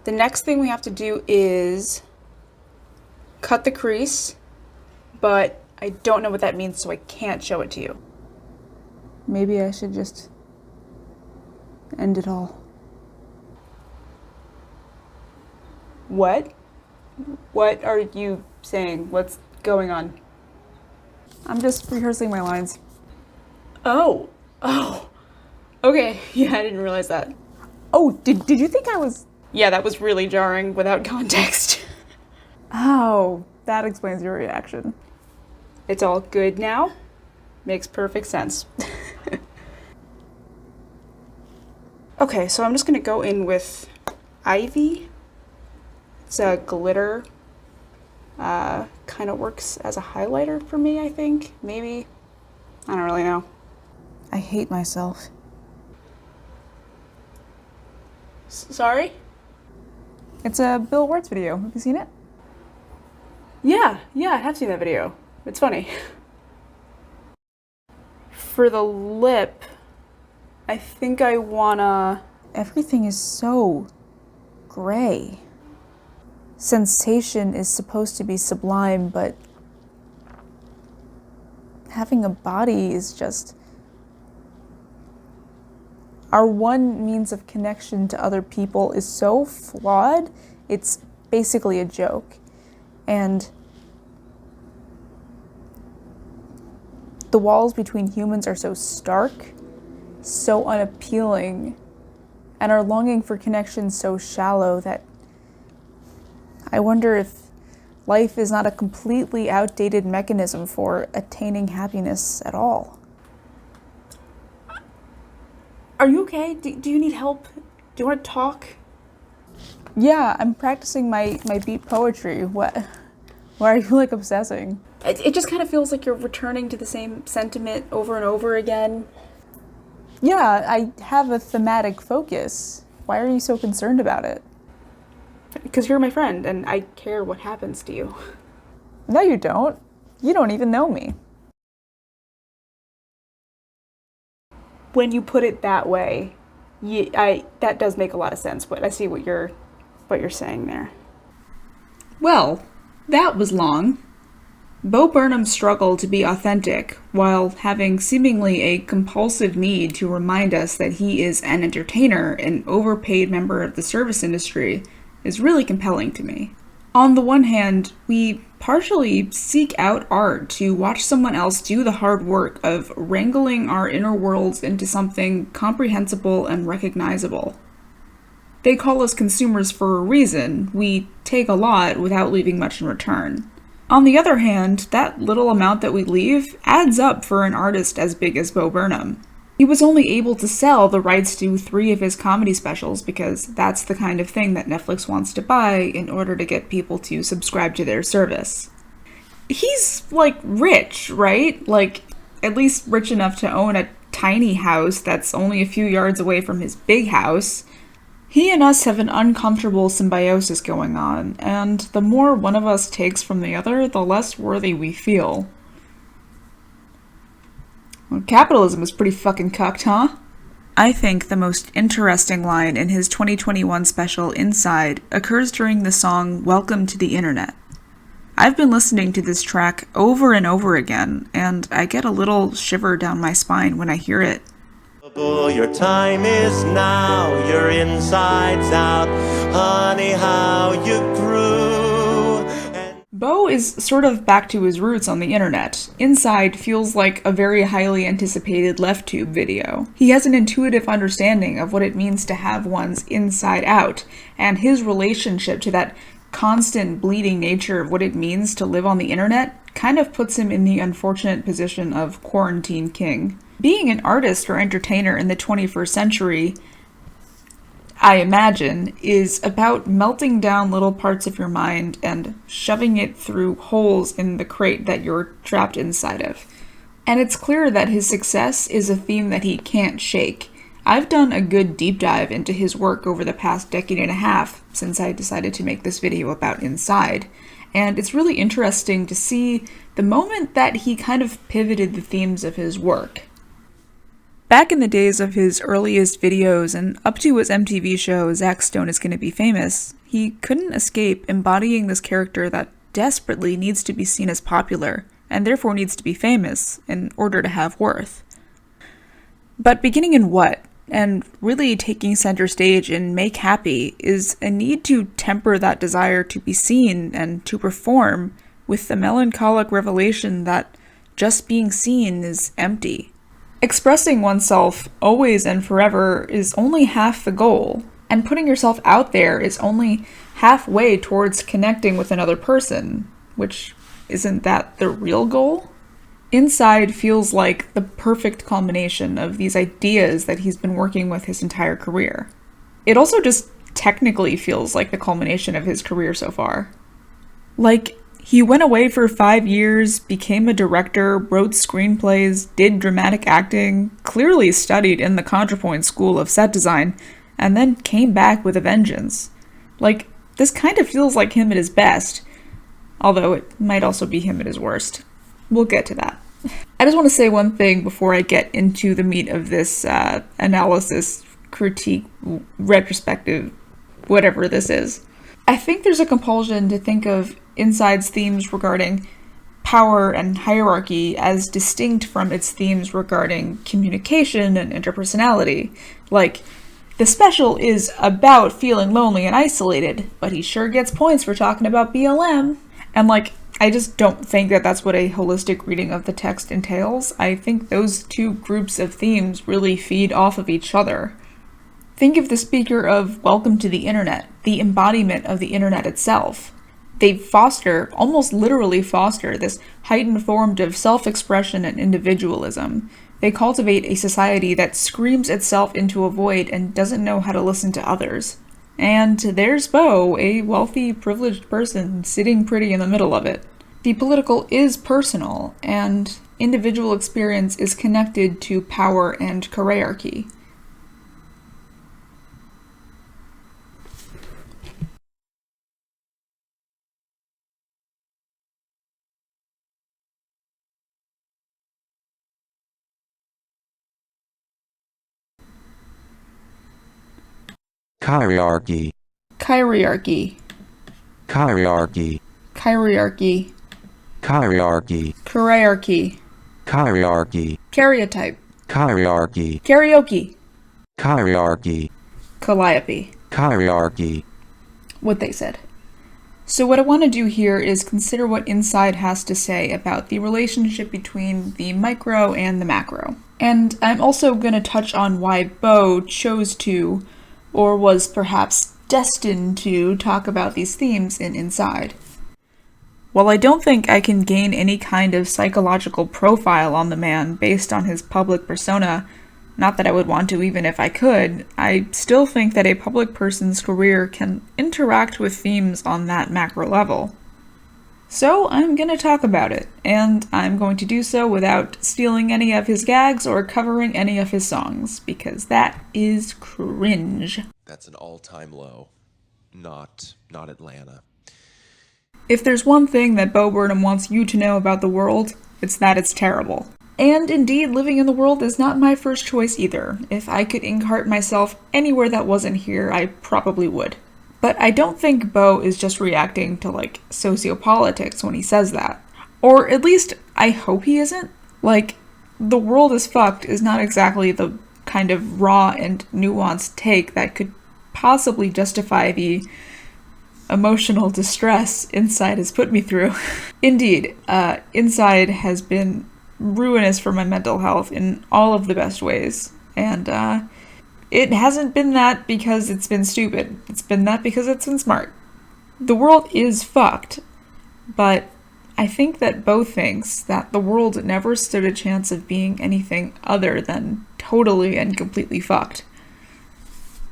The next thing we have to do is cut the crease, but I don't know what that means, so I can't show it to you. Maybe I should just end it all. What? What are you saying? What's going on? I'm just rehearsing my lines. Oh. Okay, yeah, I didn't realize that. Oh, did you think I was... Yeah, that was really jarring without context. Oh, that explains your reaction. It's all good now? Makes perfect sense. Okay, so I'm just gonna go in with Ivy. It's a glitter. Kind of works as a highlighter for me, I think. Maybe. I don't really know. I hate myself. Sorry? It's a Bill Ward's video. Have you seen it? Yeah, I have seen that video. It's funny. For the lip, I think I wanna... Everything is so gray. Sensation is supposed to be sublime, but having a body is just... Our one means of connection to other people is so flawed, it's basically a joke. And the walls between humans are so stark, so unappealing, and our longing for connection so shallow that I wonder if life is not a completely outdated mechanism for attaining happiness at all. Are you okay? Do you need help? Do you want to talk? Yeah, I'm practicing my beat poetry. What? Why are you like obsessing? It just kind of feels like you're returning to the same sentiment over and over again. Yeah, I have a thematic focus. Why are you so concerned about it? Because you're my friend and I care what happens to you. No, you don't. You don't even know me. When you put it that way, that does make a lot of sense, but I see what you're saying there. Well, that was long. Bo Burnham struggled to be authentic while having seemingly a compulsive need to remind us that he is an entertainer, an overpaid member of the service industry, is really compelling to me. On the one hand, we partially seek out art to watch someone else do the hard work of wrangling our inner worlds into something comprehensible and recognizable. They call us consumers for a reason. We take a lot without leaving much in return. On the other hand, that little amount that we leave adds up for an artist as big as Bo Burnham. He was only able to sell the rights to 3 of his comedy specials because that's the kind of thing that Netflix wants to buy in order to get people to subscribe to their service. He's, rich, right? At least rich enough to own a tiny house that's only a few yards away from his big house. He and us have an uncomfortable symbiosis going on, and the more one of us takes from the other, the less worthy we feel. Well, capitalism is pretty fucking cucked, huh? I think the most interesting line in his 2021 special, Inside, occurs during the song Welcome to the Internet. I've been listening to this track over and over again, and I get a little shiver down my spine when I hear it. Your time is now, your insides out, honey, how you grew. Bo is sort of back to his roots on the internet. Inside feels like a very highly anticipated LeftTube video. He has an intuitive understanding of what it means to have one's inside out, and his relationship to that constant bleeding nature of what it means to live on the internet kind of puts him in the unfortunate position of quarantine king. Being an artist or entertainer in the 21st century, I imagine, is about melting down little parts of your mind and shoving it through holes in the crate that you're trapped inside of. And it's clear that his success is a theme that he can't shake. I've done a good deep dive into his work over the past decade and a half since I decided to make this video about Inside, and it's really interesting to see the moment that he kind of pivoted the themes of his work. Back in the days of his earliest videos and up to his MTV show Zack Stone is Gonna Be Famous, he couldn't escape embodying this character that desperately needs to be seen as popular, and therefore needs to be famous in order to have worth. But beginning in What, and really taking center stage in Make Happy, is a need to temper that desire to be seen and to perform with the melancholic revelation that just being seen is empty. Expressing oneself always and forever is only half the goal, and putting yourself out there is only halfway towards connecting with another person, which isn't that the real goal? Inside feels like the perfect culmination of these ideas that he's been working with his entire career. It also just technically feels like the culmination of his career so far. Like, he went away for 5 years, became a director, wrote screenplays, did dramatic acting, clearly studied in the Contrapoint School of Set Design, and then came back with a vengeance. Like, this kind of feels like him at his best, although it might also be him at his worst. We'll get to that. I just want to say one thing before I get into the meat of this analysis, critique, retrospective, whatever this is. I think there's a compulsion to think of Inside's themes regarding power and hierarchy as distinct from its themes regarding communication and interpersonality. Like, the special is about feeling lonely and isolated, but he sure gets points for talking about BLM. And like, I just don't think that that's what a holistic reading of the text entails. I think those two groups of themes really feed off of each other. Think of the speaker of Welcome to the Internet, the embodiment of the Internet itself. They foster, almost literally foster, this heightened form of self-expression and individualism. They cultivate a society that screams itself into a void and doesn't know how to listen to others. And there's Bo, a wealthy, privileged person sitting pretty in the middle of it. The political is personal, and individual experience is connected to power and hierarchy. Hierarchy. Hierarchy. Hierarchy. Hierarchy. Hierarchy. Hierarchy. Hierarchy. Karyotype. Hierarchy. Karaoke. Hierarchy. Calliope. Hierarchy. What they said. So what I want to do here is consider what Inside has to say about the relationship between the micro and the macro. And I'm also going to touch on why Bo chose to, or was perhaps destined to, talk about these themes in Inside. While I don't think I can gain any kind of psychological profile on the man based on his public persona, not that I would want to even if I could, I still think that a public person's career can interact with themes on that macro level. So I'm going to talk about it, and I'm going to do so without stealing any of his gags or covering any of his songs, because that is cringe. That's an all-time low. Not Atlanta. If there's one thing that Bo Burnham wants you to know about the world, it's that it's terrible. And indeed, living in the world is not my first choice either. If I could incart myself anywhere that wasn't here, I probably would. But I don't think Bo is just reacting to, like, sociopolitics when he says that. Or at least, I hope he isn't. Like, the world is fucked is not exactly the kind of raw and nuanced take that could possibly justify the emotional distress Inside has put me through. Indeed, Inside has been ruinous for my mental health in all of the best ways. And, it hasn't been that because it's been stupid. It's been that because it's been smart. The world is fucked, but I think that Bo thinks that the world never stood a chance of being anything other than totally and completely fucked.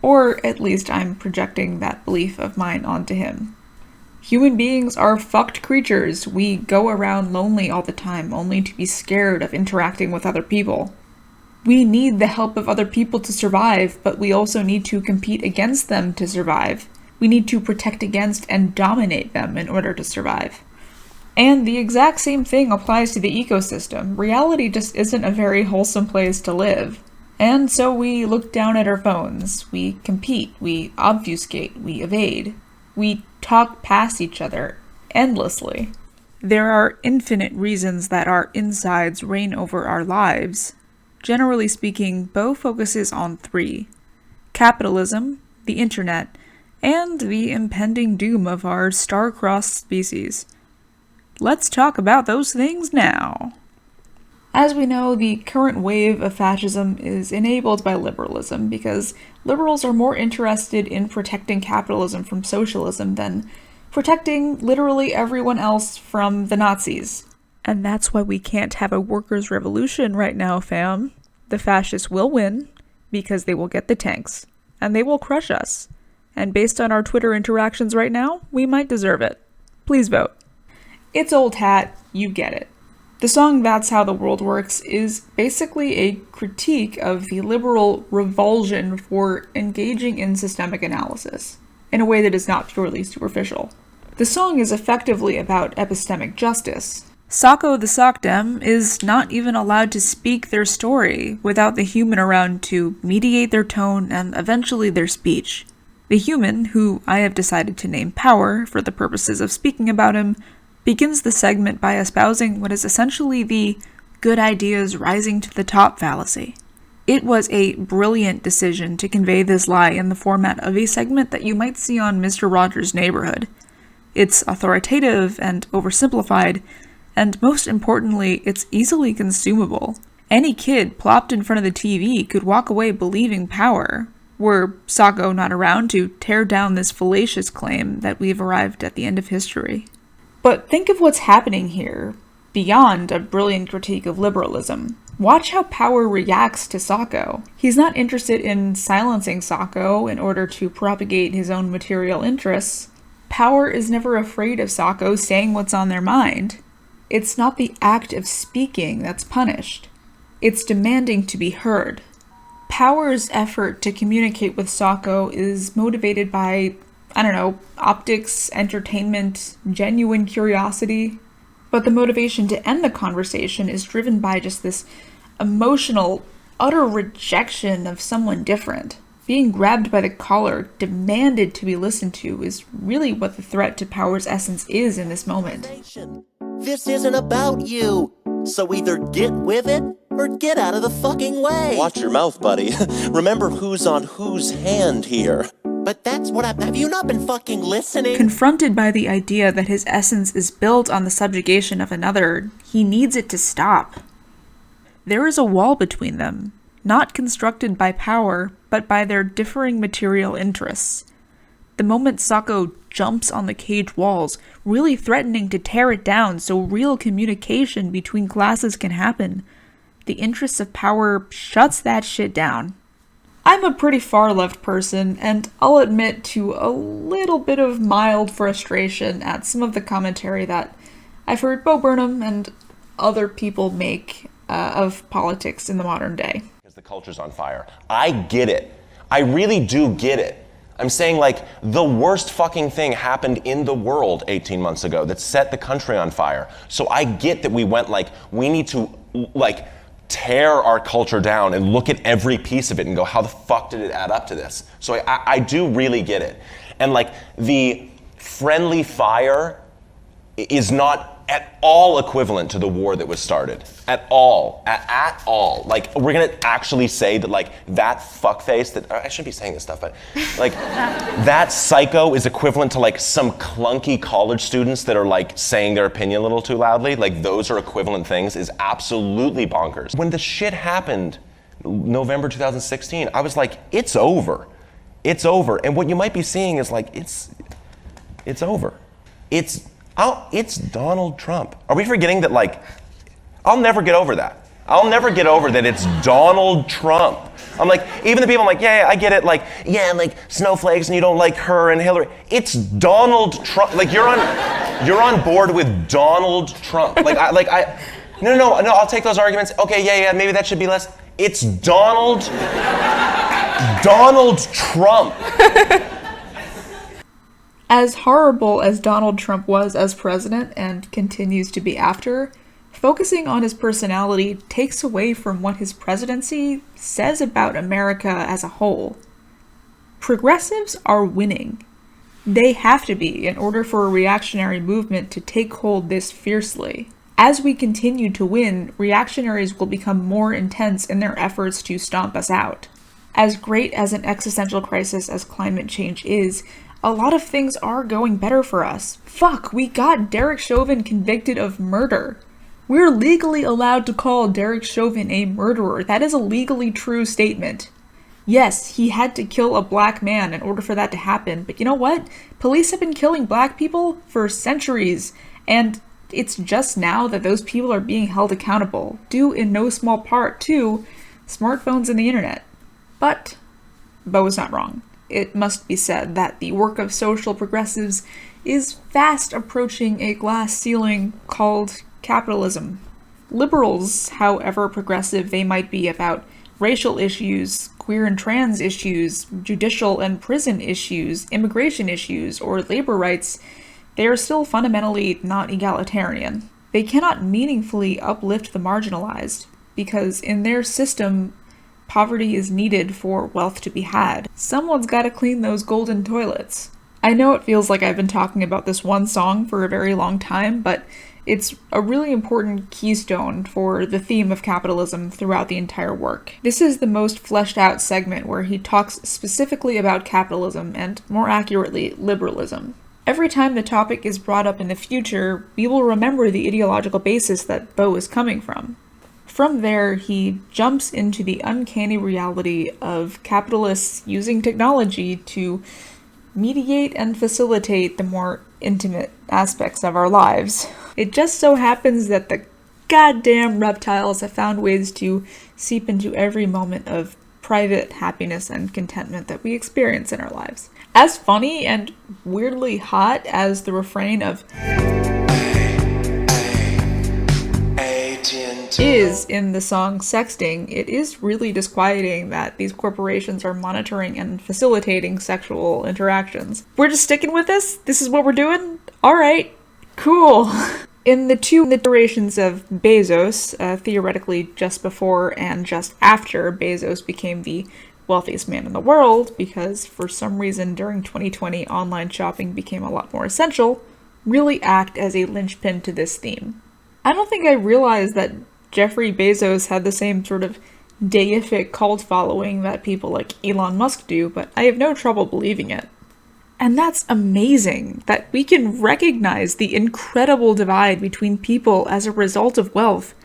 Or at least I'm projecting that belief of mine onto him. Human beings are fucked creatures. We go around lonely all the time, only to be scared of interacting with other people. We need the help of other people to survive, but we also need to compete against them to survive. We need to protect against and dominate them in order to survive. And the exact same thing applies to the ecosystem. Reality just isn't a very wholesome place to live. And so we look down at our phones, we compete, we obfuscate, we evade, we talk past each other endlessly. There are infinite reasons that our insides reign over our lives. Generally speaking, Bo focuses on 3: capitalism, the internet, and the impending doom of our star-crossed species. Let's talk about those things now. As we know, the current wave of fascism is enabled by liberalism because liberals are more interested in protecting capitalism from socialism than protecting literally everyone else from the Nazis. And that's why we can't have a workers' revolution right now, fam. The fascists will win because they will get the tanks, and they will crush us. And based on our Twitter interactions right now, we might deserve it. Please vote. It's old hat, you get it. The song That's How the World Works is basically a critique of the liberal revulsion for engaging in systemic analysis, in a way that is not purely superficial. The song is effectively about epistemic justice. Sacco the Sockdem is not even allowed to speak their story without the human around to mediate their tone and eventually their speech. The human, who I have decided to name Power for the purposes of speaking about him, begins the segment by espousing what is essentially the good ideas rising to the top fallacy. It was a brilliant decision to convey this lie in the format of a segment that you might see on Mr. Rogers' Neighborhood. It's authoritative and oversimplified, and most importantly, it's easily consumable. Any kid plopped in front of the TV could walk away believing Power, were Sacco not around to tear down this fallacious claim that we've arrived at the end of history. But think of what's happening here, beyond a brilliant critique of liberalism. Watch how Power reacts to Sacco. He's not interested in silencing Sacco in order to propagate his own material interests. Power is never afraid of Sacco saying what's on their mind. It's not the act of speaking that's punished. It's demanding to be heard. Power's effort to communicate with Sacco is motivated by optics, entertainment, genuine curiosity. But the motivation to end the conversation is driven by just this emotional, utter rejection of someone different. Being grabbed by the collar, demanded to be listened to, is really what the threat to Power's essence is in this moment. This isn't about you, so either get with it or get out of the fucking way. Watch your mouth, buddy. Remember who's on whose hand here. But that's what have you not been fucking listening? Confronted by the idea that his essence is built on the subjugation of another, he needs it to stop. There is a wall between them, not constructed by Power, but by their differing material interests. The moment Sacco jumps on the cage walls, really threatening to tear it down so real communication between classes can happen, the interests of Power shuts that shit down. I'm a pretty far-left person, and I'll admit to a little bit of mild frustration at some of the commentary that I've heard Bo Burnham and other people make of politics in the modern day. Because the culture's on fire. I get it. I really do get it. I'm saying, like, the worst fucking thing happened in the world 18 months ago that set the country on fire. So I get that we went, like, we need to, like, tear our culture down and look at every piece of it and go, how the fuck did it add up to this? So I do really get it. And like the friendly fire is not at all equivalent to the war that was started. At all. At all. Like, we're gonna actually say that, like, that fuckface that, I shouldn't be saying this stuff, but, like, that psycho is equivalent to, like, some clunky college students that are, like, saying their opinion a little too loudly. Like, those are equivalent things, is absolutely bonkers. When the shit happened, November 2016, I was like, it's over. It's over. And what you might be seeing is, like, it's over. It's Donald Trump. Are we forgetting that, like, I'll never get over that. I'll never get over that it's Donald Trump. I'm like, even the people, I'm like, yeah, I get it, like, yeah, like, snowflakes and you don't like her and Hillary. It's Donald Trump. Like, you're on board with Donald Trump. No, I'll take those arguments. Okay, yeah, maybe that should be less. It's Donald Trump. As horrible as Donald Trump was as president and continues to be after, Focusing on his personality takes away from what his presidency says about America as a whole. Progressives are winning. They have to be in order for a reactionary movement to take hold this fiercely. As we continue to win, reactionaries will become more intense in their efforts to stomp us out. As great as an existential crisis as climate change is, a lot of things are going better for us. Fuck, we got Derek Chauvin convicted of murder. We're legally allowed to call Derek Chauvin a murderer. That is a legally true statement. Yes, he had to kill a black man in order for that to happen, but you know what? Police have been killing black people for centuries, and it's just now that those people are being held accountable, due in no small part to smartphones and the internet. But Bo is not wrong. It must be said that the work of social progressives is fast approaching a glass ceiling called capitalism. Liberals, however progressive they might be about racial issues, queer and trans issues, judicial and prison issues, immigration issues, or labor rights, they are still fundamentally not egalitarian. They cannot meaningfully uplift the marginalized, because in their system, poverty is needed for wealth to be had. Someone's gotta clean those golden toilets. I know it feels like I've been talking about this one song for a very long time, but it's a really important keystone for the theme of capitalism throughout the entire work. This is the most fleshed out segment where he talks specifically about capitalism and, more accurately, liberalism. Every time the topic is brought up in the future, we will remember the ideological basis that Bo is coming from. From there, he jumps into the uncanny reality of capitalists using technology to mediate and facilitate the more intimate aspects of our lives. It just so happens that the goddamn reptiles have found ways to seep into every moment of private happiness and contentment that we experience in our lives. As funny and weirdly hot as the refrain of is in the song Sexting, it is really disquieting that these corporations are monitoring and facilitating sexual interactions. We're just sticking with this? This is what we're doing? Alright, cool. In the two iterations of Bezos, theoretically just before and just after Bezos became the wealthiest man in the world, because for some reason during 2020 online shopping became a lot more essential, really act as a linchpin to this theme. I don't think I realized that Jeffrey Bezos had the same sort of deific cult following that people like Elon Musk do, but I have no trouble believing it. And that's amazing, that we can recognize the incredible divide between people as a result of wealth,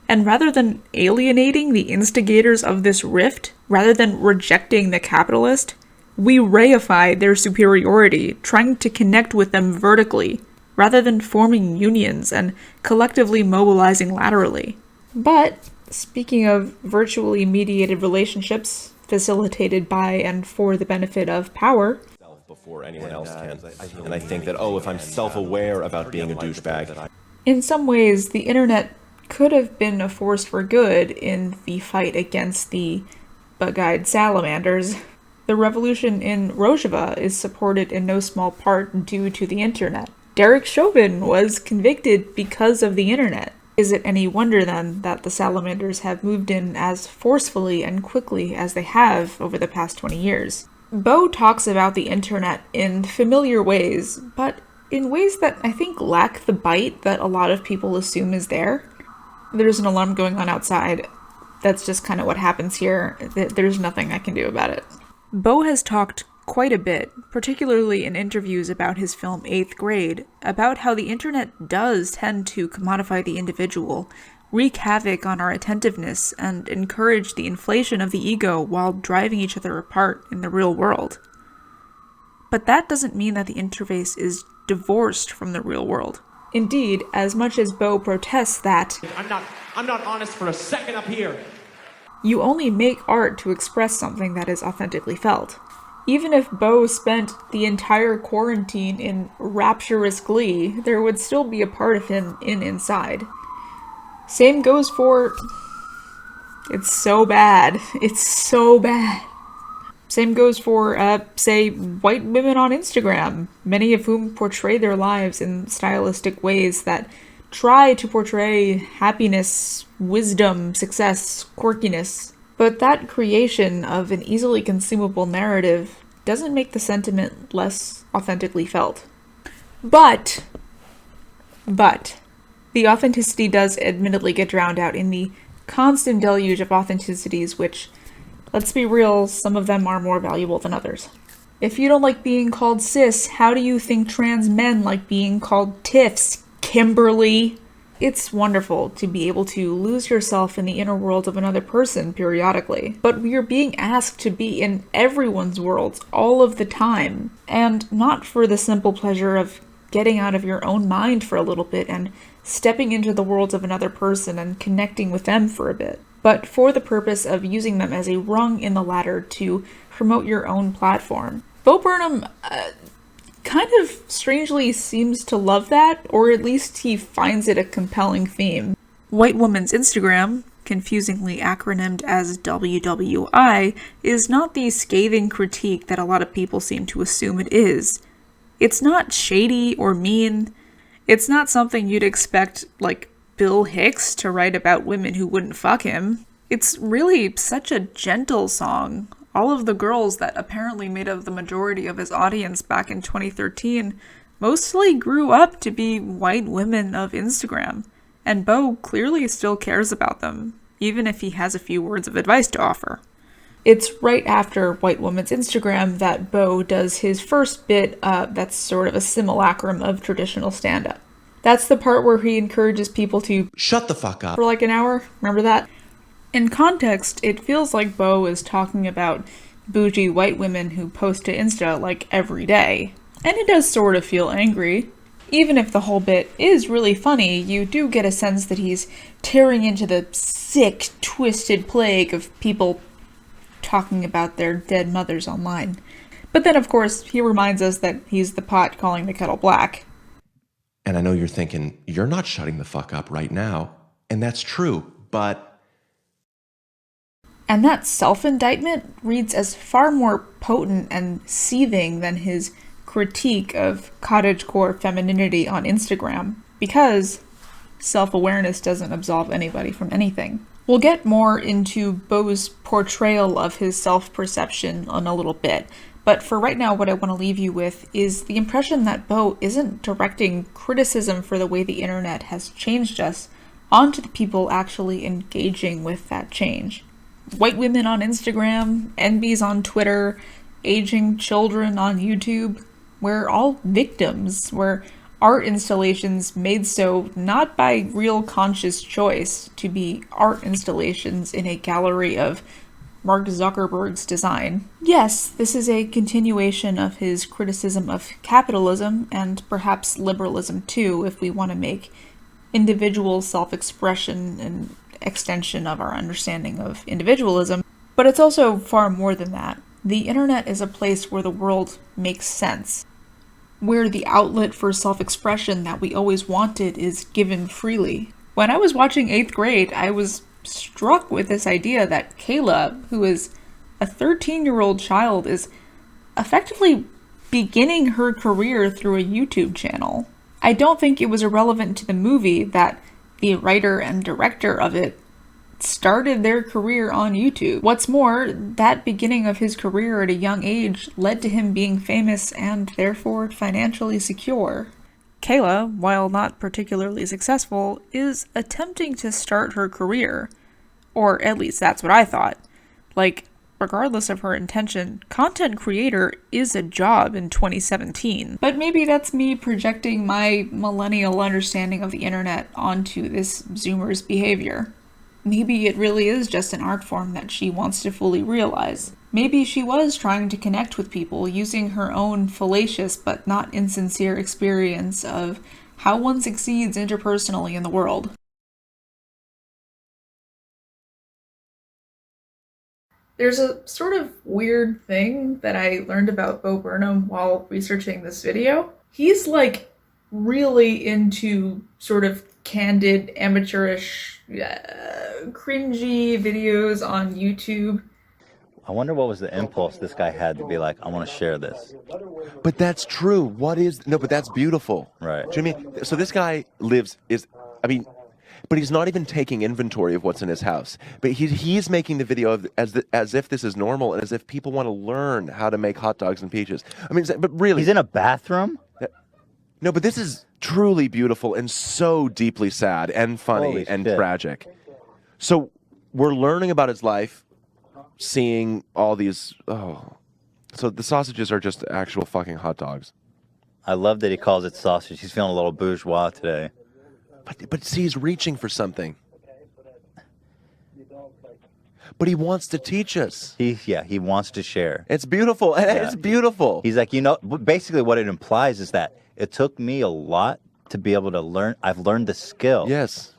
and rather than alienating the instigators of this rift, rather than rejecting the capitalist, we reify their superiority, trying to connect with them vertically, rather than forming unions and collectively mobilizing laterally. But, speaking of virtually mediated relationships, facilitated by and for the benefit of power, before anyone else can. And I think that, if I'm self-aware about being a douchebag. In some ways, the internet could have been a force for good in the fight against the bug-eyed salamanders. The revolution in Rojava is supported in no small part due to the internet. Derek Chauvin was convicted because of the internet. Is it any wonder then that the salamanders have moved in as forcefully and quickly as they have over the past 20 years? Bo talks about the internet in familiar ways, but in ways that I think lack the bite that a lot of people assume is there. There's an alarm going on outside. That's just kind of what happens here. There's nothing I can do about it. Bo has talked quite a bit, particularly in interviews about his film 8th Grade, about how the internet does tend to commodify the individual, wreak havoc on our attentiveness, and encourage the inflation of the ego while driving each other apart in the real world. But that doesn't mean that the interface is divorced from the real world. Indeed, as much as Bo protests that I'm not honest for a second up here. You only make art to express something that is authentically felt. Even if Bo spent the entire quarantine in rapturous glee, there would still be a part of him inside. Same goes for... It's so bad. It's so bad. Same goes for, say, white women on Instagram, many of whom portray their lives in stylistic ways that try to portray happiness, wisdom, success, quirkiness. But that creation of an easily consumable narrative doesn't make the sentiment less authentically felt. But, the authenticity does admittedly get drowned out in the constant deluge of authenticities, which, let's be real, some of them are more valuable than others. If you don't like being called cis, how do you think trans men like being called TIFs, Kimberly? It's wonderful to be able to lose yourself in the inner world of another person periodically, but we are being asked to be in everyone's worlds all of the time, and not for the simple pleasure of getting out of your own mind for a little bit and stepping into the world of another person and connecting with them for a bit, but for the purpose of using them as a rung in the ladder to promote your own platform. Bo Burnham kind of strangely seems to love that, or at least he finds it a compelling theme. White Woman's Instagram, confusingly acronymed as WWI, is not the scathing critique that a lot of people seem to assume it is. It's not shady or mean. It's not something you'd expect, like, Bill Hicks to write about women who wouldn't fuck him. It's really such a gentle song. All of the girls that apparently made up the majority of his audience back in 2013 mostly grew up to be white women of Instagram, and Bo clearly still cares about them, even if he has a few words of advice to offer. It's right after White Woman's Instagram that Bo does his first bit that's sort of a simulacrum of traditional stand-up. That's the part where he encourages people to Shut the fuck up. for like an hour. Remember that? In context, it feels like Bo is talking about bougie white women who post to Insta like every day. And it does sort of feel angry. Even if the whole bit is really funny, you do get a sense that he's tearing into the sick, twisted plague of people talking about their dead mothers online. But then, of course, he reminds us that he's the pot calling the kettle black. And I know you're thinking, you're not shutting the fuck up right now. And that's true, but... And that self-indictment reads as far more potent and seething than his critique of cottagecore femininity on Instagram, because self-awareness doesn't absolve anybody from anything. We'll get more into Bo's portrayal of his self-perception in a little bit, but for right now what I want to leave you with is the impression that Bo isn't directing criticism for the way the internet has changed us onto the people actually engaging with that change. White women on Instagram, NBs on Twitter, aging children on YouTube, we're all victims. We're art installations made so not by real conscious choice to be art installations in a gallery of Mark Zuckerberg's design. Yes, this is a continuation of his criticism of capitalism and perhaps liberalism too, if we want to make individual self-expression and extension of our understanding of individualism, but it's also far more than that. The internet is a place where the world makes sense, where the outlet for self-expression that we always wanted is given freely. When I was watching 8th grade, I was struck with this idea that Kayla, who is a 13-year-old child, is effectively beginning her career through a YouTube channel. I don't think it was irrelevant to the movie that the writer and director of it started their career on YouTube. What's more, that beginning of his career at a young age led to him being famous and therefore financially secure. Kayla, while not particularly successful, is attempting to start her career. Or at least that's what I thought. Like, regardless of her intention, content creator is a job in 2017. But maybe that's me projecting my millennial understanding of the internet onto this Zoomer's behavior. Maybe it really is just an art form that she wants to fully realize. Maybe she was trying to connect with people using her own fallacious but not insincere experience of how one succeeds interpersonally in the world. There's a sort of weird thing that I learned about Bo Burnham while researching this video. He's like really into sort of candid, amateurish, cringy videos on YouTube. I wonder what was the impulse this guy had to be like, I want to share this. But that's true. But that's beautiful. Right. Do you know what I mean? So this guy is I mean, but he's not even taking inventory of what's in his house. But he's making the video as if this is normal and as if people want to learn how to make hot dogs and peaches. I mean, but really, He's in a bathroom? no. But this is truly beautiful and so deeply sad and funny Holy and shit. tragic. So we're learning about his life, seeing all these. Oh, so the sausages are just actual fucking hot dogs. I love that he calls it sausage. He's feeling a little bourgeois today. But see, he's reaching for something. But he wants to teach us. He wants to share. It's beautiful. Yeah. It's beautiful. He's like, basically what it implies is that it took me a lot to be able to learn. I've learned the skill Yes.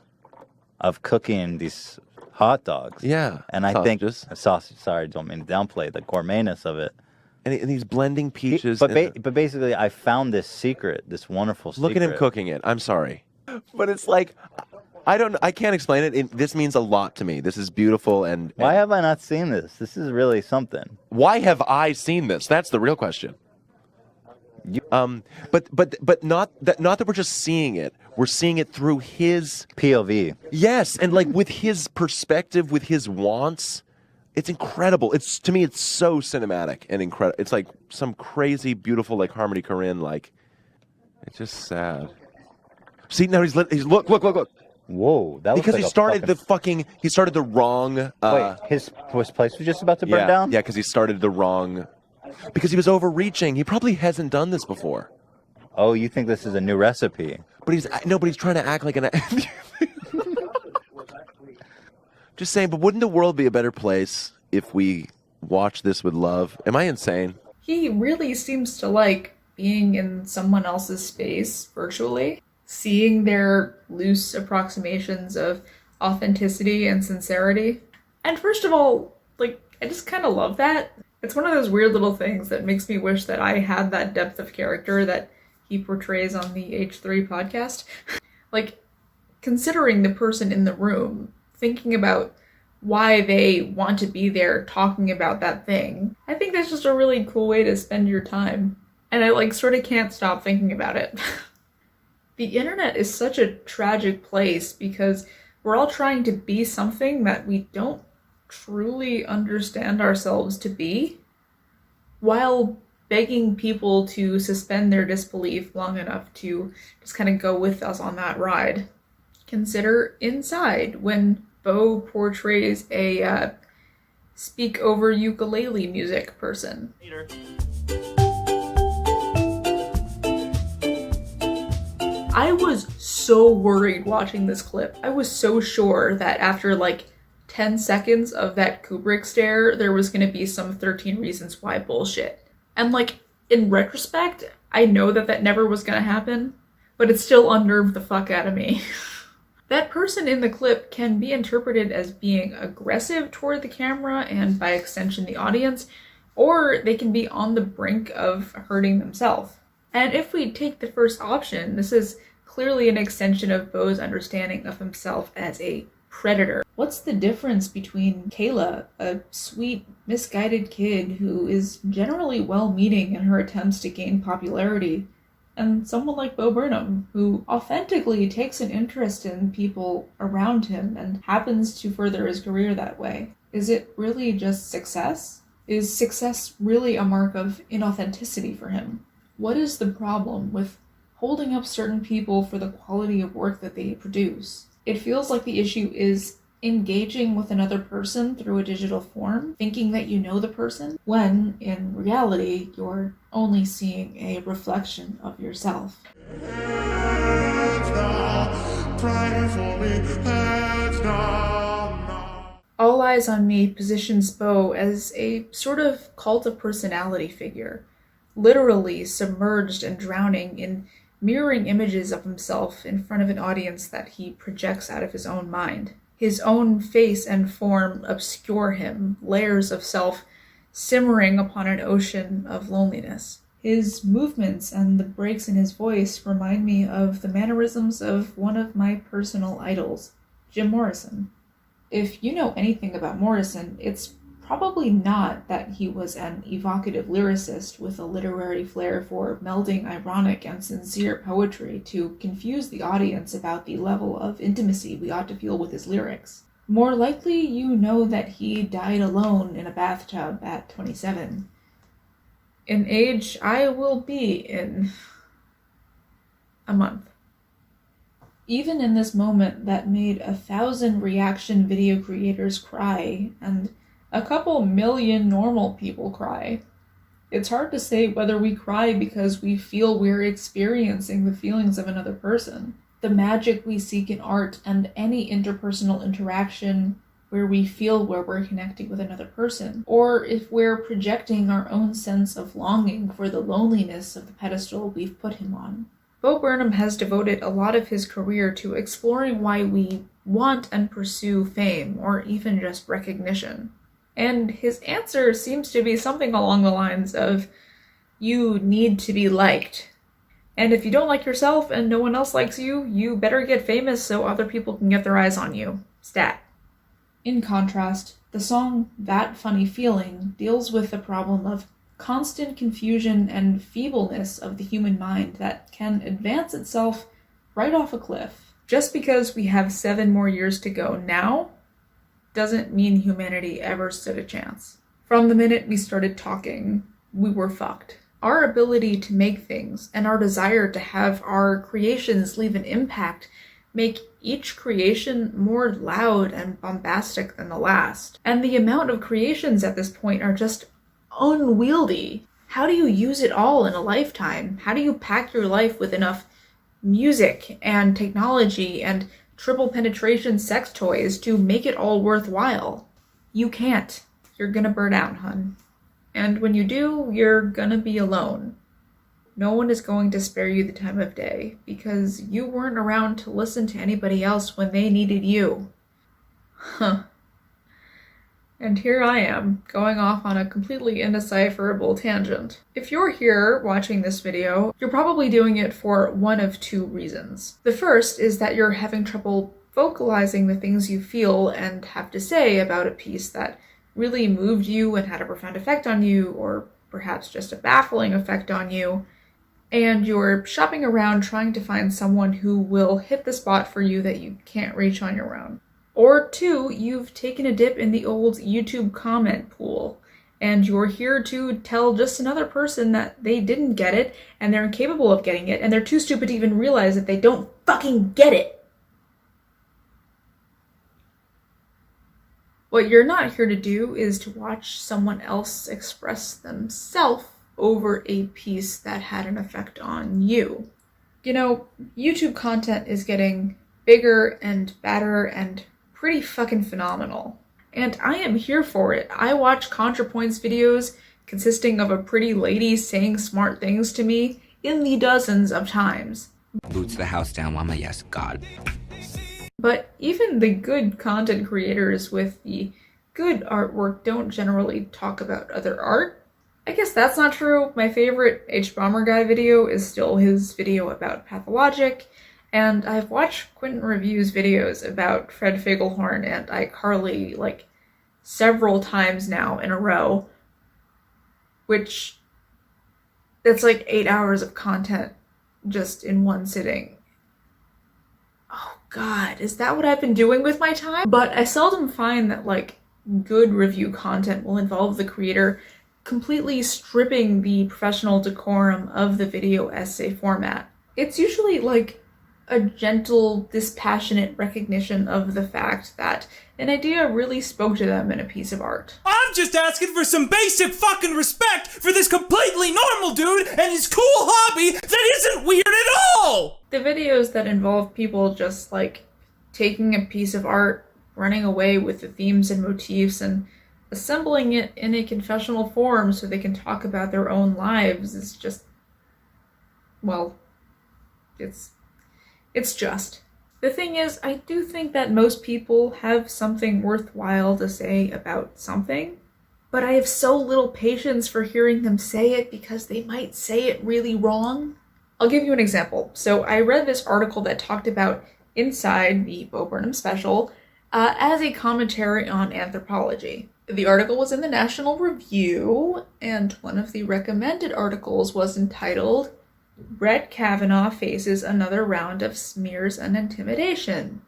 of cooking these hot dogs. Yeah. And I Sausages. think sausage. Sorry, don't mean to downplay the gourmetness of it. And he's blending peaches. But basically, I found this secret, this wonderful secret. Look at him cooking it. I'm sorry. But it's like, I can't explain it. This means a lot to me. This is beautiful. And Why have I not seen this? This is really something. why have I seen this? That's the real question. But not that we're just seeing it. We're seeing it through his POV. Yes, and like with his perspective, with his wants. It's incredible. To me, it's so cinematic and incredible. It's like some crazy, beautiful, like Harmony Korine. Like, it's just sad. See, now he's look. Whoa, that was Because like he started the wrong. Wait, his place was just about to burn down? Yeah, because he started the wrong. Because he was overreaching. He probably hasn't done this before. Oh, you think this is a new recipe? But he's trying to act like an. Just saying, but wouldn't the world be a better place if we watch this with love? Am I insane? He really seems to like being in someone else's space virtually, seeing their loose approximations of authenticity and sincerity. And first of all, like, I just kind of love that. It's one of those weird little things that makes me wish that I had that depth of character that he portrays on the H3 podcast. Like, considering the person in the room, thinking about why they want to be there talking about that thing. I think that's just a really cool way to spend your time. And I like sort of can't stop thinking about it. The internet is such a tragic place because we're all trying to be something that we don't truly understand ourselves to be, while begging people to suspend their disbelief long enough to just kind of go with us on that ride. Consider Inside, when Bo portrays a speak over ukulele music person. I was so worried watching this clip. I was so sure that after like 10 seconds of that Kubrick stare, there was going to be some 13 Reasons Why bullshit. And like, in retrospect, I know that never was going to happen, but it still unnerved the fuck out of me. That person in the clip can be interpreted as being aggressive toward the camera and by extension the audience, or they can be on the brink of hurting themselves. And if we take the first option, this is clearly an extension of Bo's understanding of himself as a predator. What's the difference between Kayla, a sweet, misguided kid who is generally well-meaning in her attempts to gain popularity, and someone like Bo Burnham, who authentically takes an interest in people around him and happens to further his career that way? Is it really just success? Is success really a mark of inauthenticity for him? What is the problem with holding up certain people for the quality of work that they produce? It feels like the issue is engaging with another person through a digital form, thinking that you know the person, when in reality you're only seeing a reflection of yourself. All Eyes on Me positions Bo as a sort of cult of personality figure, literally submerged and drowning in mirroring images of himself in front of an audience that he projects out of his own mind. His own face and form obscure him, layers of self simmering upon an ocean of loneliness. His movements and the breaks in his voice remind me of the mannerisms of one of my personal idols, Jim Morrison. If you know anything about Morrison, it's Probably not that he was an evocative lyricist with a literary flair for melding ironic and sincere poetry to confuse the audience about the level of intimacy we ought to feel with his lyrics. More likely, you know that he died alone in a bathtub at 27. An age I will be in a month. Even in this moment that made 1,000 reaction video creators cry, and a couple million normal people cry, it's hard to say whether we cry because we feel we're experiencing the feelings of another person. The magic we seek in art and any interpersonal interaction where we feel where we're connecting with another person, or if we're projecting our own sense of longing for the loneliness of the pedestal we've put him on. Bo Burnham has devoted a lot of his career to exploring why we want and pursue fame, or even just recognition. And his answer seems to be something along the lines of, you need to be liked. And if you don't like yourself and no one else likes you, you better get famous so other people can get their eyes on you. Stat. In contrast, the song That Funny Feeling deals with the problem of constant confusion and feebleness of the human mind that can advance itself right off a cliff. Just because we have 7 more years to go now doesn't mean humanity ever stood a chance. From the minute we started talking, we were fucked. Our ability to make things and our desire to have our creations leave an impact make each creation more loud and bombastic than the last. And the amount of creations at this point are just unwieldy. How do you use it all in a lifetime? How do you pack your life with enough music and technology and triple penetration sex toys to make it all worthwhile? You can't. You're gonna burn out, hun. And when you do, you're gonna be alone. No one is going to spare you the time of day because you weren't around to listen to anybody else when they needed you. Huh. And here I am, going off on a completely indecipherable tangent. If you're here watching this video, you're probably doing it for one of 2 reasons. The first is that you're having trouble vocalizing the things you feel and have to say about a piece that really moved you and had a profound effect on you, or perhaps just a baffling effect on you, and you're shopping around trying to find someone who will hit the spot for you that you can't reach on your own. Or 2, you've taken a dip in the old YouTube comment pool, and you're here to tell just another person that they didn't get it, and they're incapable of getting it, and they're too stupid to even realize that they don't fucking get it. What you're not here to do is to watch someone else express themselves over a piece that had an effect on you. You know, YouTube content is getting bigger and badder and pretty fucking phenomenal. And I am here for it. I watch ContraPoints videos consisting of a pretty lady saying smart things to me in the dozens of times. Boots the house down, mama, yes, God. But even the good content creators with the good artwork don't generally talk about other art. I guess that's not true. My favorite H-Bomber Guy video is still his video about Pathologic, and I've watched Quentin Review's videos about Fred Figglehorn and iCarly like several times now in a row, which that's like 8 hours of content just in one sitting. Oh God, is that what I've been doing with my time? But I seldom find that like good review content will involve the creator completely stripping the professional decorum of the video essay format. It's usually like a gentle, dispassionate recognition of the fact that an idea really spoke to them in a piece of art. I'm just asking for some basic fucking respect for this completely normal dude and his cool hobby that isn't weird at all! The videos that involve people just like taking a piece of art, running away with the themes and motifs, and assembling it in a confessional form so they can talk about their own lives is just, well, it's just. The thing is, I do think that most people have something worthwhile to say about something, but I have so little patience for hearing them say it because they might say it really wrong. I'll give you an example. So I read this article that talked about Inside, the Bo Burnham special, as a commentary on anthropology. The article was in the National Review, and one of the recommended articles was entitled, Brett Kavanaugh Faces Another Round of Smears and Intimidation.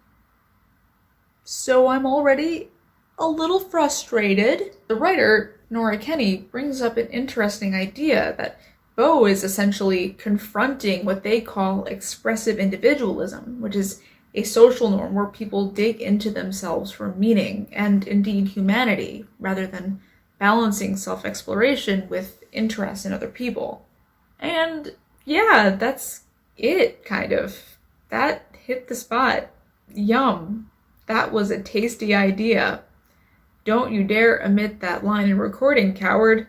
So I'm already a little frustrated. The writer, Nora Kenny, brings up an interesting idea that Bo is essentially confronting what they call expressive individualism, which is a social norm where people dig into themselves for meaning and indeed humanity, rather than balancing self-exploration with interest in other people. And yeah, that's it, kind of. That hit the spot. Yum. That was a tasty idea. Don't you dare omit that line in recording, coward.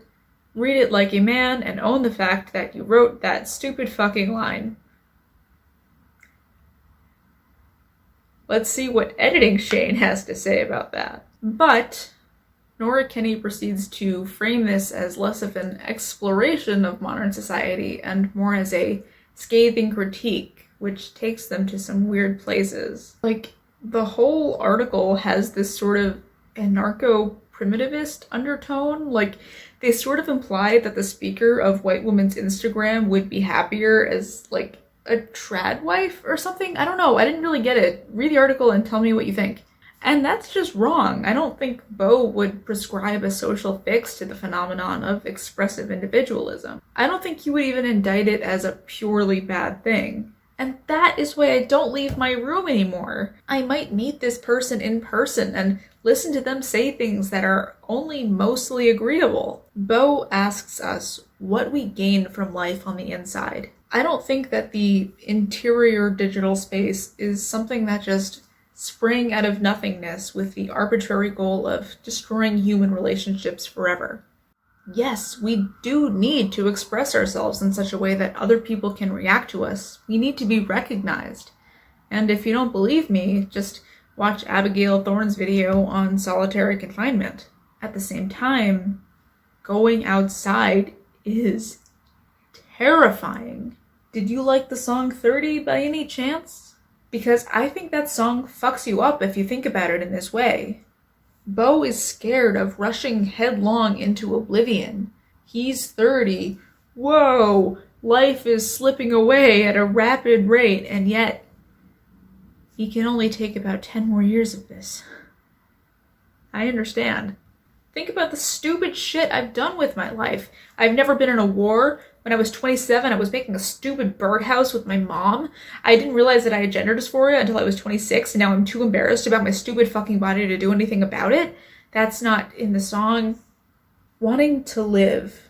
Read it like a man and own the fact that you wrote that stupid fucking line. Let's see what editing Shain has to say about that. But Nora Kenny proceeds to frame this as less of an exploration of modern society and more as a scathing critique, which takes them to some weird places. Like, the whole article has this sort of anarcho-primitivist undertone. Like, they sort of imply that the speaker of White Woman's Instagram would be happier as, like, a trad wife or something? I don't know. I didn't really get it. Read the article and tell me what you think. And that's just wrong. I don't think Bo would prescribe a social fix to the phenomenon of expressive individualism. I don't think he would even indict it as a purely bad thing. And that is why I don't leave my room anymore. I might meet this person in person and listen to them say things that are only mostly agreeable. Bo asks us what we gain from life on the inside. I don't think that the interior digital space is something that just sprang out of nothingness with the arbitrary goal of destroying human relationships forever. Yes, we do need to express ourselves in such a way that other people can react to us. We need to be recognized. And if you don't believe me, just watch Abigail Thorne's video on solitary confinement. At the same time, going outside is terrifying. Did you like the song 30 by any chance? Because I think that song fucks you up if you think about it in this way. Bo is scared of rushing headlong into oblivion. He's 30. Whoa! Life is slipping away at a rapid rate, and yet he can only take about 10 more years of this. I understand. Think about the stupid shit I've done with my life. I've never been in a war. When I was 27, I was making a stupid birdhouse with my mom. I didn't realize that I had gender dysphoria until I was 26, and now I'm too embarrassed about my stupid fucking body to do anything about it. That's not in the song. Wanting to live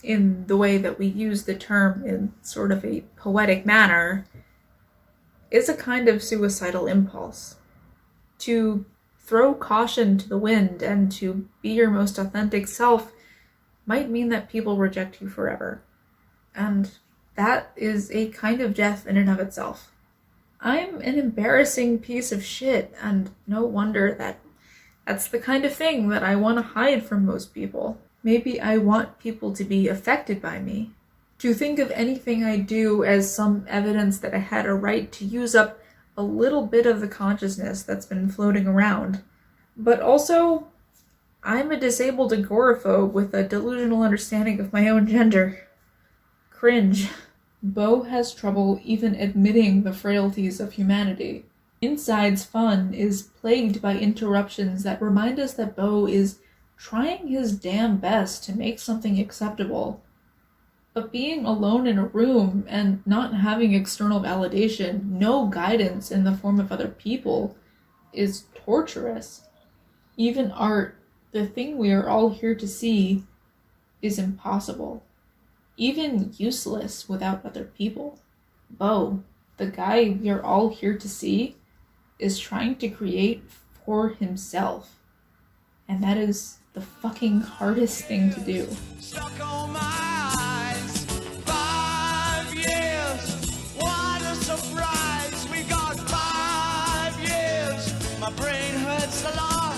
in the way that we use the term in sort of a poetic manner is a kind of suicidal impulse. To throw caution to the wind and to be your most authentic self might mean that people reject you forever. And that is a kind of death in and of itself. I'm an embarrassing piece of shit, and no wonder that that's the kind of thing that I want to hide from most people. Maybe I want people to be affected by me, to think of anything I do as some evidence that I had a right to use up a little bit of the consciousness that's been floating around. But also, I'm a disabled agoraphobe with a delusional understanding of my own gender. Cringe. Bo has trouble even admitting the frailties of humanity. Inside's fun is plagued by interruptions that remind us that Bo is trying his damn best to make something acceptable. But being alone in a room and not having external validation, no guidance in the form of other people, is torturous. Even art, the thing we are all here to see, is impossible. Even useless without other people. Bo, the guy we are all here to see, is trying to create for himself. And that is the fucking hardest thing to do. Stuck on my eyes, 5 years, what a surprise, we got 5 years, my brain hurts a lot.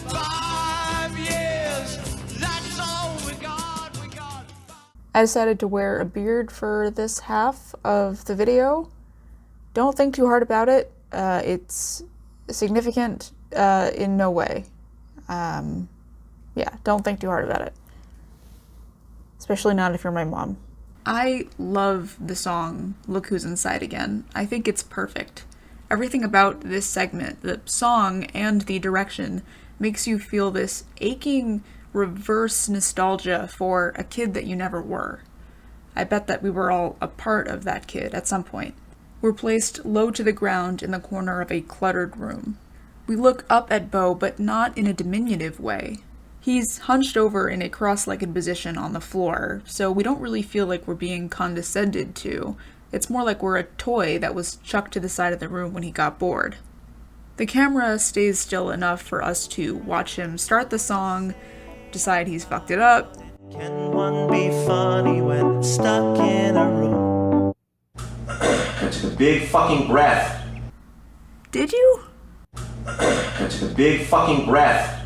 5 years, that's all we got, I decided to wear a beard for this half of the video. Don't think too hard about it. It's significant in no way. Yeah, don't think too hard about it. Especially not if you're my mom. I love the song Look Who's Inside Again. I think it's perfect. Everything about this segment, the song and the direction, makes you feel this aching reverse nostalgia for a kid that you never were. I bet that we were all a part of that kid at some point. We're placed low to the ground in the corner of a cluttered room. We look up at Bo, but not in a diminutive way. He's hunched over in a cross-legged position on the floor, so we don't really feel like we're being condescended to. It's more like we're a toy that was chucked to the side of the room when he got bored. The camera stays still enough for us to watch him start the song, decide he's fucked it up. Can one be funny when it's stuck in a room? I took a big fucking breath. Did you? I took a big fucking breath.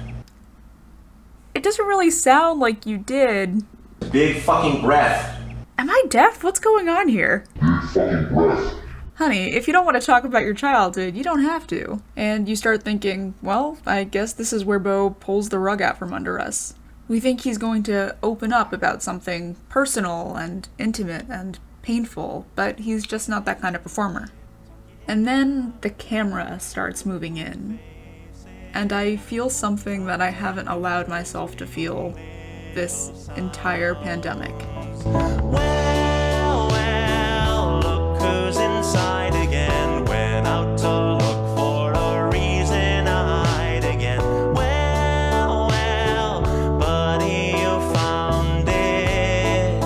It doesn't really sound like you did. Big fucking breath. Am I deaf? What's going on here? Big fucking breath. Honey, if you don't want to talk about your childhood, you don't have to. And you start thinking, well, I guess this is where Bo pulls the rug out from under us. We think he's going to open up about something personal and intimate and painful, but he's just not that kind of performer. And then the camera starts moving in. And I feel something that I haven't allowed myself to feel this entire pandemic. Well, look who's inside again. Went out to look for a reason to hide again. Well, buddy, you found it.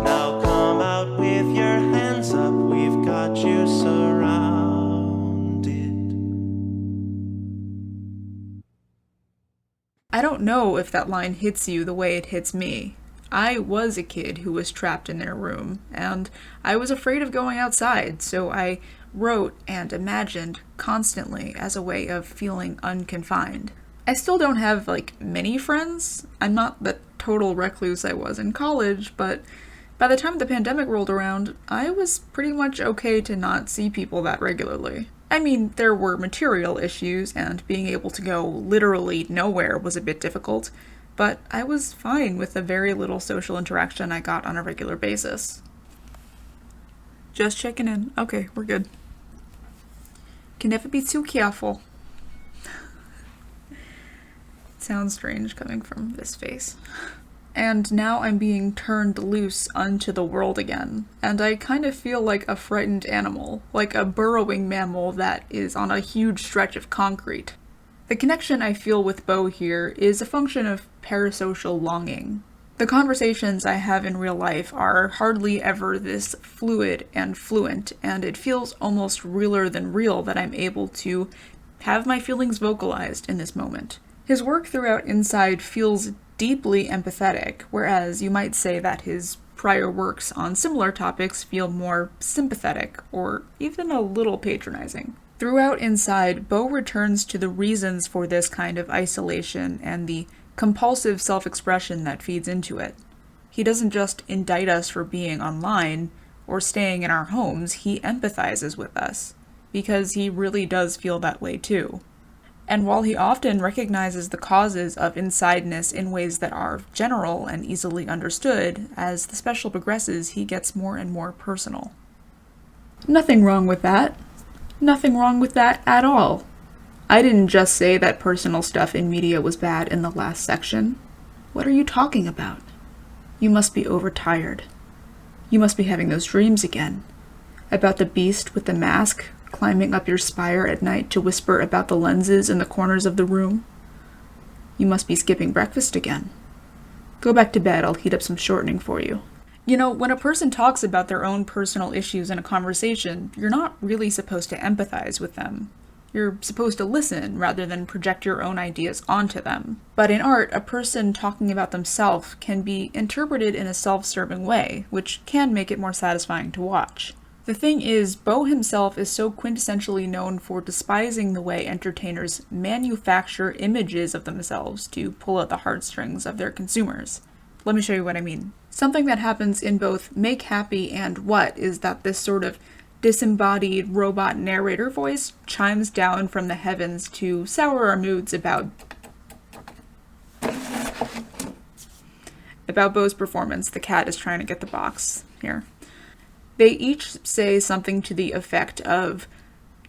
Now come out with your hands up. We've got you surrounded. I don't know if that line hits you the way it hits me. I was a kid who was trapped in their room, and I was afraid of going outside, so I wrote and imagined constantly as a way of feeling unconfined. I still don't have, many friends. I'm not the total recluse I was in college, but by the time the pandemic rolled around, I was pretty much okay to not see people that regularly. I mean, there were material issues, and being able to go literally nowhere was a bit difficult, but I was fine with the very little social interaction I got on a regular basis. Just checking in. Okay, we're good. Can never be too careful. It sounds strange coming from this face. And now I'm being turned loose unto the world again, and I kind of feel like a frightened animal, like a burrowing mammal that is on a huge stretch of concrete. The connection I feel with Bo here is a function of parasocial longing. The conversations I have in real life are hardly ever this fluid and fluent, and it feels almost realer than real that I'm able to have my feelings vocalized in this moment. His work throughout Inside feels deeply empathetic, whereas you might say that his prior works on similar topics feel more sympathetic, or even a little patronizing. Throughout Inside, Bo returns to the reasons for this kind of isolation and the compulsive self-expression that feeds into it. He doesn't just indict us for being online or staying in our homes, he empathizes with us, because he really does feel that way too. And while he often recognizes the causes of insideness in ways that are general and easily understood, as the special progresses, he gets more and more personal. Nothing wrong with that. Nothing wrong with that at all. I didn't just say that personal stuff in media was bad in the last section. What are you talking about? You must be overtired. You must be having those dreams again. About the beast with the mask climbing up your spire at night to whisper about the lenses in the corners of the room. You must be skipping breakfast again. Go back to bed, I'll heat up some shortening for you. You know, when a person talks about their own personal issues in a conversation, you're not really supposed to empathize with them. You're supposed to listen rather than project your own ideas onto them. But in art, a person talking about themselves can be interpreted in a self-serving way, which can make it more satisfying to watch. The thing is, Bo himself is so quintessentially known for despising the way entertainers manufacture images of themselves to pull at the heartstrings of their consumers. Let me show you what I mean. Something that happens in both Make Happy and What is that this sort of disembodied robot narrator voice chimes down from the heavens to sour our moods about about Bo's performance. The cat is trying to get the box here. They each say something to the effect of,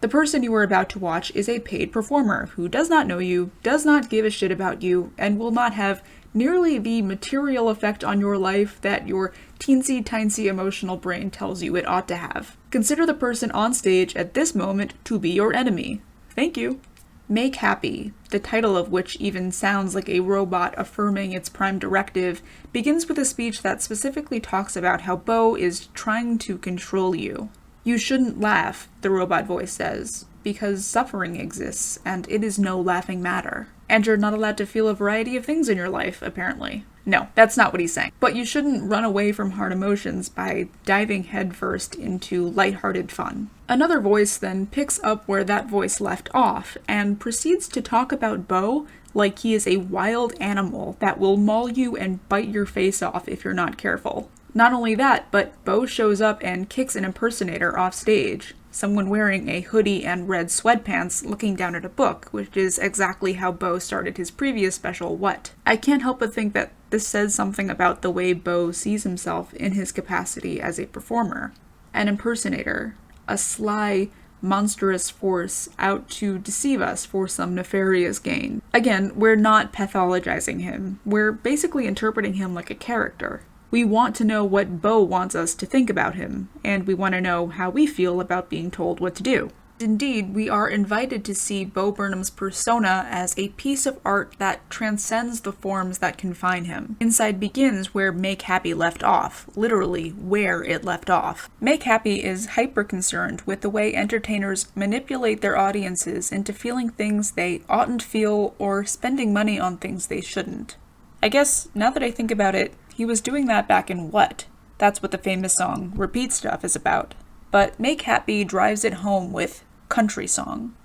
the person you are about to watch is a paid performer who does not know you, does not give a shit about you, and will not have nearly the material effect on your life that your teensy-tiny emotional brain tells you it ought to have. Consider the person on stage at this moment to be your enemy. Thank you. Make Happy, the title of which even sounds like a robot affirming its prime directive, begins with a speech that specifically talks about how Bo is trying to control you. You shouldn't laugh, the robot voice says, because suffering exists, and it is no laughing matter. And you're not allowed to feel a variety of things in your life, apparently. No, that's not what he's saying. But you shouldn't run away from hard emotions by diving headfirst into lighthearted fun. Another voice then picks up where that voice left off, and proceeds to talk about Bo like he is a wild animal that will maul you and bite your face off if you're not careful. Not only that, but Bo shows up and kicks an impersonator off stage. Someone wearing a hoodie and red sweatpants looking down at a book, which is exactly how Bo started his previous special, What? I can't help but think that this says something about the way Bo sees himself in his capacity as a performer. An impersonator. A sly, monstrous force out to deceive us for some nefarious gain. Again, we're not pathologizing him. We're basically interpreting him like a character. We want to know what Bo wants us to think about him, and we want to know how we feel about being told what to do. Indeed, we are invited to see Bo Burnham's persona as a piece of art that transcends the forms that confine him. Inside begins where Make Happy left off, literally where it left off. Make Happy is hyper-concerned with the way entertainers manipulate their audiences into feeling things they oughtn't feel or spending money on things they shouldn't. I guess, now that I think about it, he was doing that back in What? That's what the famous song Repeat Stuff is about. But Make Happy drives it home with Country Song.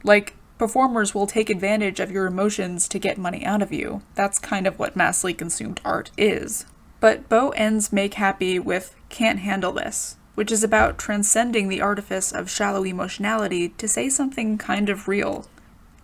Like, performers will take advantage of your emotions to get money out of you. That's kind of what massively consumed art is. But Bo ends Make Happy with Can't Handle This, which is about transcending the artifice of shallow emotionality to say something kind of real,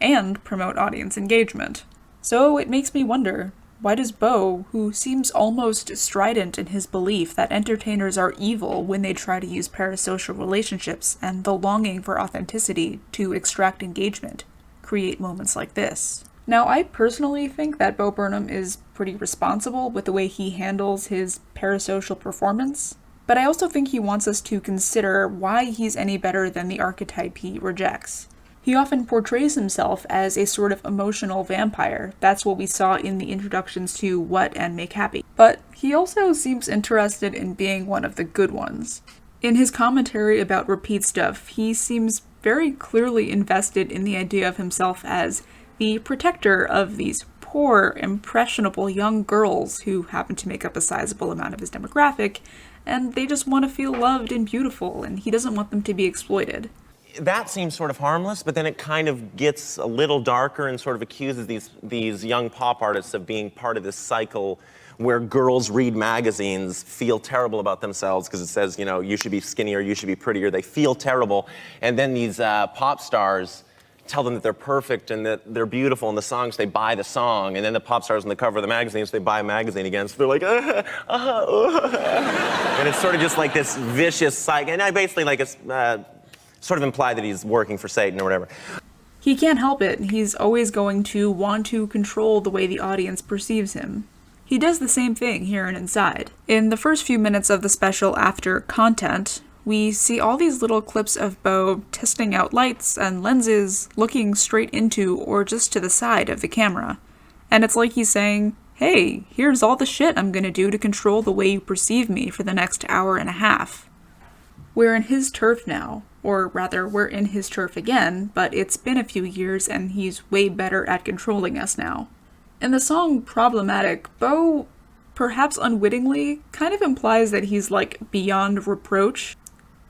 and promote audience engagement. So it makes me wonder, why does Bo, who seems almost strident in his belief that entertainers are evil when they try to use parasocial relationships and the longing for authenticity to extract engagement, create moments like this? Now, I personally think that Bo Burnham is pretty responsible with the way he handles his parasocial performance, but I also think he wants us to consider why he's any better than the archetype he rejects. He often portrays himself as a sort of emotional vampire. That's what we saw in the introductions to What and Make Happy. But he also seems interested in being one of the good ones. In his commentary about Repeat Stuff, he seems very clearly invested in the idea of himself as the protector of these poor, impressionable young girls who happen to make up a sizable amount of his demographic, and they just want to feel loved and beautiful, and he doesn't want them to be exploited. That seems sort of harmless, but then it kind of gets a little darker and sort of accuses these young pop artists of being part of this cycle where girls read magazines, feel terrible about themselves because it says, you know, you should be skinnier, you should be prettier. They feel terrible. And then these pop stars tell them that they're perfect and that they're beautiful in the songs. They buy the song. And then the pop stars on the cover of the magazines, they buy a magazine again. So they're like, and it's sort of just like this vicious cycle. And I basically like sort of imply that he's working for Satan or whatever. He can't help it. He's always going to want to control the way the audience perceives him. He does the same thing here in Inside. In the first few minutes of the special after content, we see all these little clips of Bo testing out lights and lenses, looking straight into or just to the side of the camera. And it's like he's saying, hey, here's all the shit I'm gonna do to control the way you perceive me for the next hour and a half. We're in his turf now. Or rather, we're in his turf again, but it's been a few years and he's way better at controlling us now. In the song Problematic, Bo, perhaps unwittingly, kind of implies that he's like beyond reproach.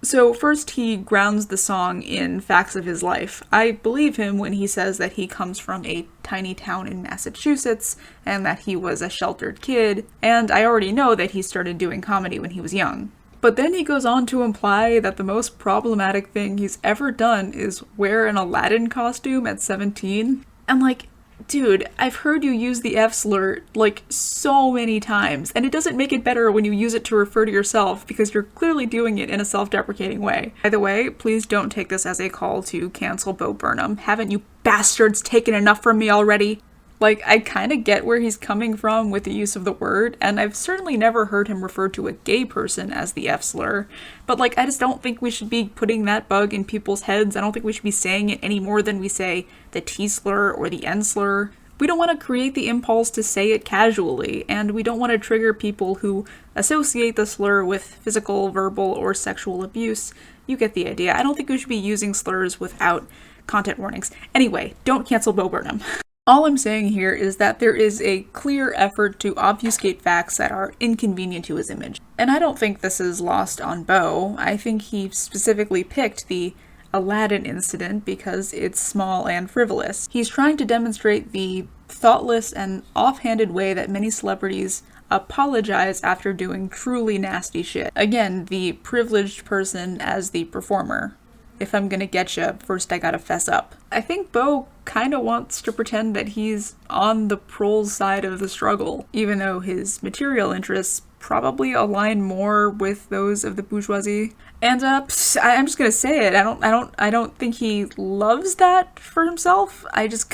So first he grounds the song in facts of his life. I believe him when he says that he comes from a tiny town in Massachusetts and that he was a sheltered kid, and I already know that he started doing comedy when he was young. But then he goes on to imply that the most problematic thing he's ever done is wear an Aladdin costume at 17. And like, Dude, I've heard you use the F slur, like, so many times, and it doesn't make it better when you use it to refer to yourself, because you're clearly doing it in a self-deprecating way. By the way, please don't take this as a call to cancel Bo Burnham. Haven't you bastards taken enough from me already? Like, I kinda get where he's coming from with the use of the word, and I've certainly never heard him refer to a gay person as the F slur, but like, I just don't think we should be putting that bug in people's heads. I don't think we should be saying it any more than we say the T slur or the N slur. We don't want to create the impulse to say it casually, and we don't want to trigger people who associate the slur with physical, verbal, or sexual abuse. You get the idea. I don't think we should be using slurs without content warnings. Anyway, don't cancel Bo Burnham. All I'm saying here is that there is a clear effort to obfuscate facts that are inconvenient to his image. And I don't think this is lost on Bo. I think he specifically picked the Aladdin incident because it's small and frivolous. He's trying to demonstrate the thoughtless and offhanded way that many celebrities apologize after doing truly nasty shit. Again, the privileged person as the performer. If I'm gonna getcha, first I gotta fess up. I think Bo kinda wants to pretend that he's on the prole's side of the struggle, even though his material interests probably align more with those of the bourgeoisie. And I'm just gonna say it. I don't think he loves that for himself. I just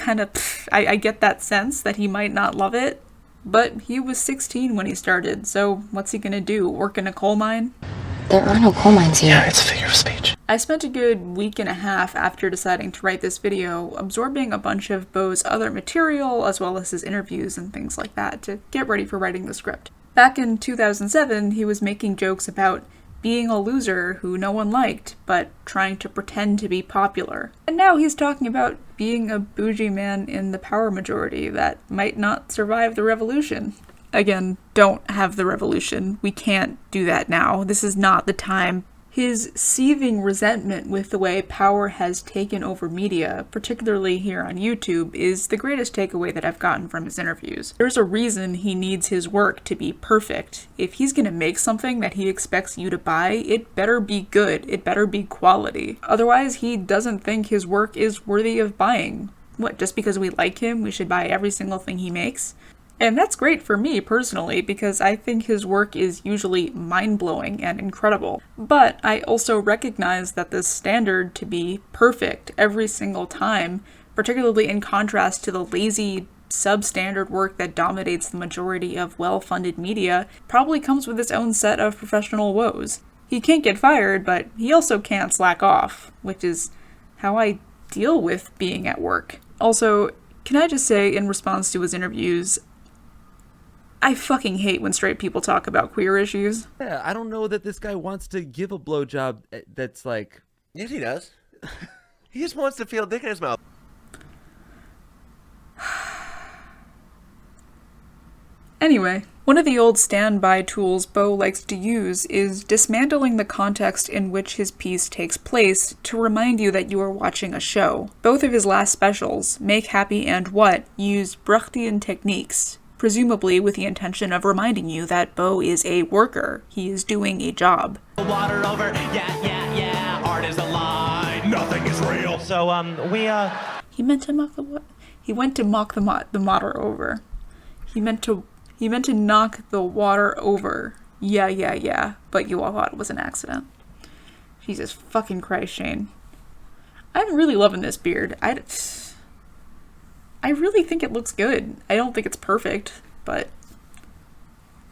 I get that sense that he might not love it. But he was 16 when he started, so what's he gonna do? Work in a coal mine? There are no coal mines here. Yeah, it's a figure of speech. I spent a good week and a half after deciding to write this video absorbing a bunch of Bo's other material, as well as his interviews and things like that, to get ready for writing the script. Back in 2007, he was making jokes about being a loser who no one liked, but trying to pretend to be popular. And now he's talking about being a bougie man in the power majority that might not survive the revolution. Again, don't have the revolution. We can't do that now. This is not the time. His seething resentment with the way power has taken over media, particularly here on YouTube, is the greatest takeaway that I've gotten from his interviews. There's a reason he needs his work to be perfect. If he's gonna make something that he expects you to buy, it better be good. It better be quality. Otherwise, he doesn't think his work is worthy of buying. What, just because we like him, we should buy every single thing he makes? And that's great for me personally, because I think his work is usually mind-blowing and incredible. But I also recognize that the standard to be perfect every single time, particularly in contrast to the lazy, substandard work that dominates the majority of well-funded media, probably comes with its own set of professional woes. He can't get fired, but he also can't slack off, which is how I deal with being at work. Also, can I just say, in response to his interviews, I fucking hate when straight people talk about queer issues. Yeah, I don't know that this guy wants to give a blowjob that's like... Yes, he does. He just wants to feel dick in his mouth. Anyway, one of the old standby tools Bo likes to use is dismantling the context in which his piece takes place to remind you that you are watching a show. Both of his last specials, Make Happy and What, use Brechtian techniques, presumably with the intention of reminding you that Bo is a worker. He is doing a job. Water over, yeah, art is a lie, nothing is real. So, He meant to mock the what? He went to mock the water over. He meant to knock the water over. Yeah, but you all thought it was an accident. Jesus fucking Christ, Shain. I'm really loving this beard. I really think it looks good. I don't think it's perfect, but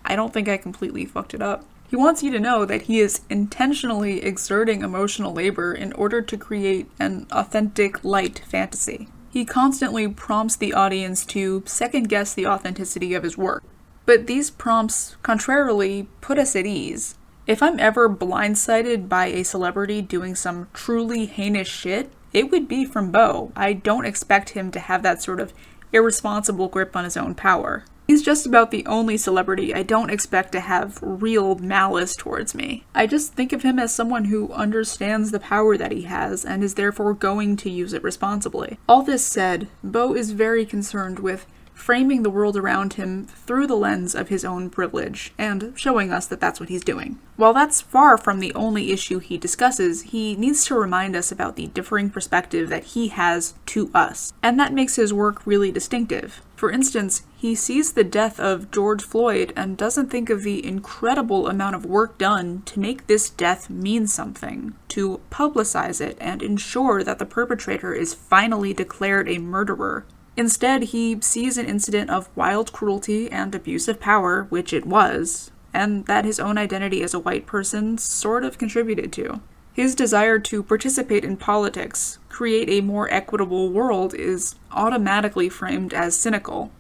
I don't think I completely fucked it up. He wants you to know that he is intentionally exerting emotional labor in order to create an authentic, light fantasy. He constantly prompts the audience to second-guess the authenticity of his work. But these prompts, contrarily, put us at ease. If I'm ever blindsided by a celebrity doing some truly heinous shit, it would be from Bo. I don't expect him to have that sort of irresponsible grip on his own power. He's just about the only celebrity I don't expect to have real malice towards me. I just think of him as someone who understands the power that he has and is therefore going to use it responsibly. All this said, Bo is very concerned with framing the world around him through the lens of his own privilege, and showing us that that's what he's doing. While that's far from the only issue he discusses, he needs to remind us about the differing perspective that he has to us, and that makes his work really distinctive. For instance, he sees the death of George Floyd and doesn't think of the incredible amount of work done to make this death mean something, to publicize it and ensure that the perpetrator is finally declared a murderer. Instead, he sees an incident of wild cruelty and abuse of power, which it was, and that his own identity as a white person sort of contributed to. His desire to participate in politics, create a more equitable world, is automatically framed as cynical.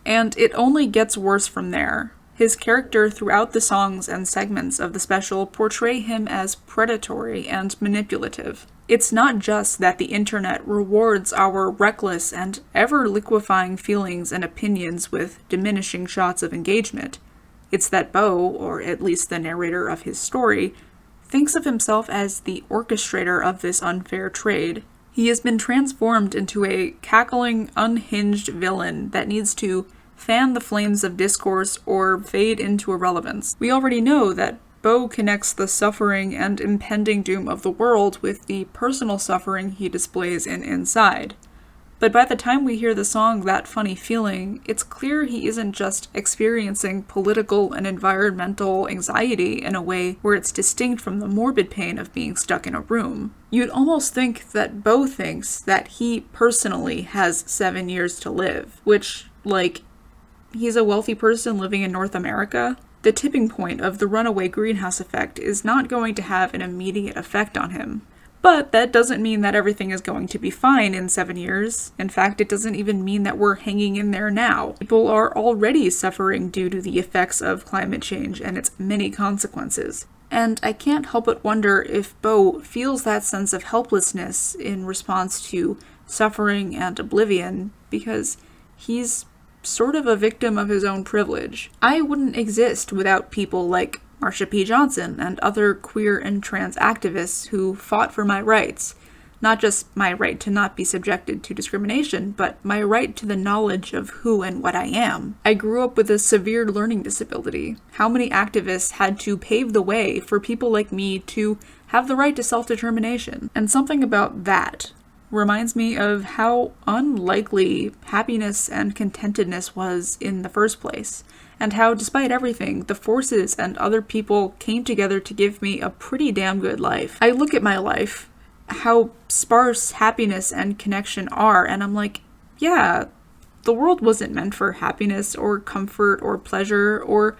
And it only gets worse from there. His character throughout the songs and segments of the special portray him as predatory and manipulative. It's not just that the internet rewards our reckless and ever-liquefying feelings and opinions with diminishing shots of engagement. It's that Bo, or at least the narrator of his story, thinks of himself as the orchestrator of this unfair trade. He has been transformed into a cackling, unhinged villain that needs to fan the flames of discourse or fade into irrelevance. We already know that Bo connects the suffering and impending doom of the world with the personal suffering he displays in Inside. But by the time we hear the song That Funny Feeling, it's clear he isn't just experiencing political and environmental anxiety in a way where it's distinct from the morbid pain of being stuck in a room. You'd almost think that Bo thinks that he personally has 7 years to live, which, he's a wealthy person living in North America. The tipping point of the runaway greenhouse effect is not going to have an immediate effect on him. But that doesn't mean that everything is going to be fine in 7 years. In fact, it doesn't even mean that we're hanging in there now. People are already suffering due to the effects of climate change and its many consequences. And I can't help but wonder if Bo feels that sense of helplessness in response to suffering and oblivion, because he's sort of a victim of his own privilege. I wouldn't exist without people like Marsha P. Johnson and other queer and trans activists who fought for my rights. Not just my right to not be subjected to discrimination, but my right to the knowledge of who and what I am. I grew up with a severe learning disability. How many activists had to pave the way for people like me to have the right to self-determination? And something about that reminds me of how unlikely happiness and contentedness was in the first place, and how, despite everything, the forces and other people came together to give me a pretty damn good life. I look at my life, how sparse happiness and connection are, and I'm like, yeah, the world wasn't meant for happiness or comfort or pleasure or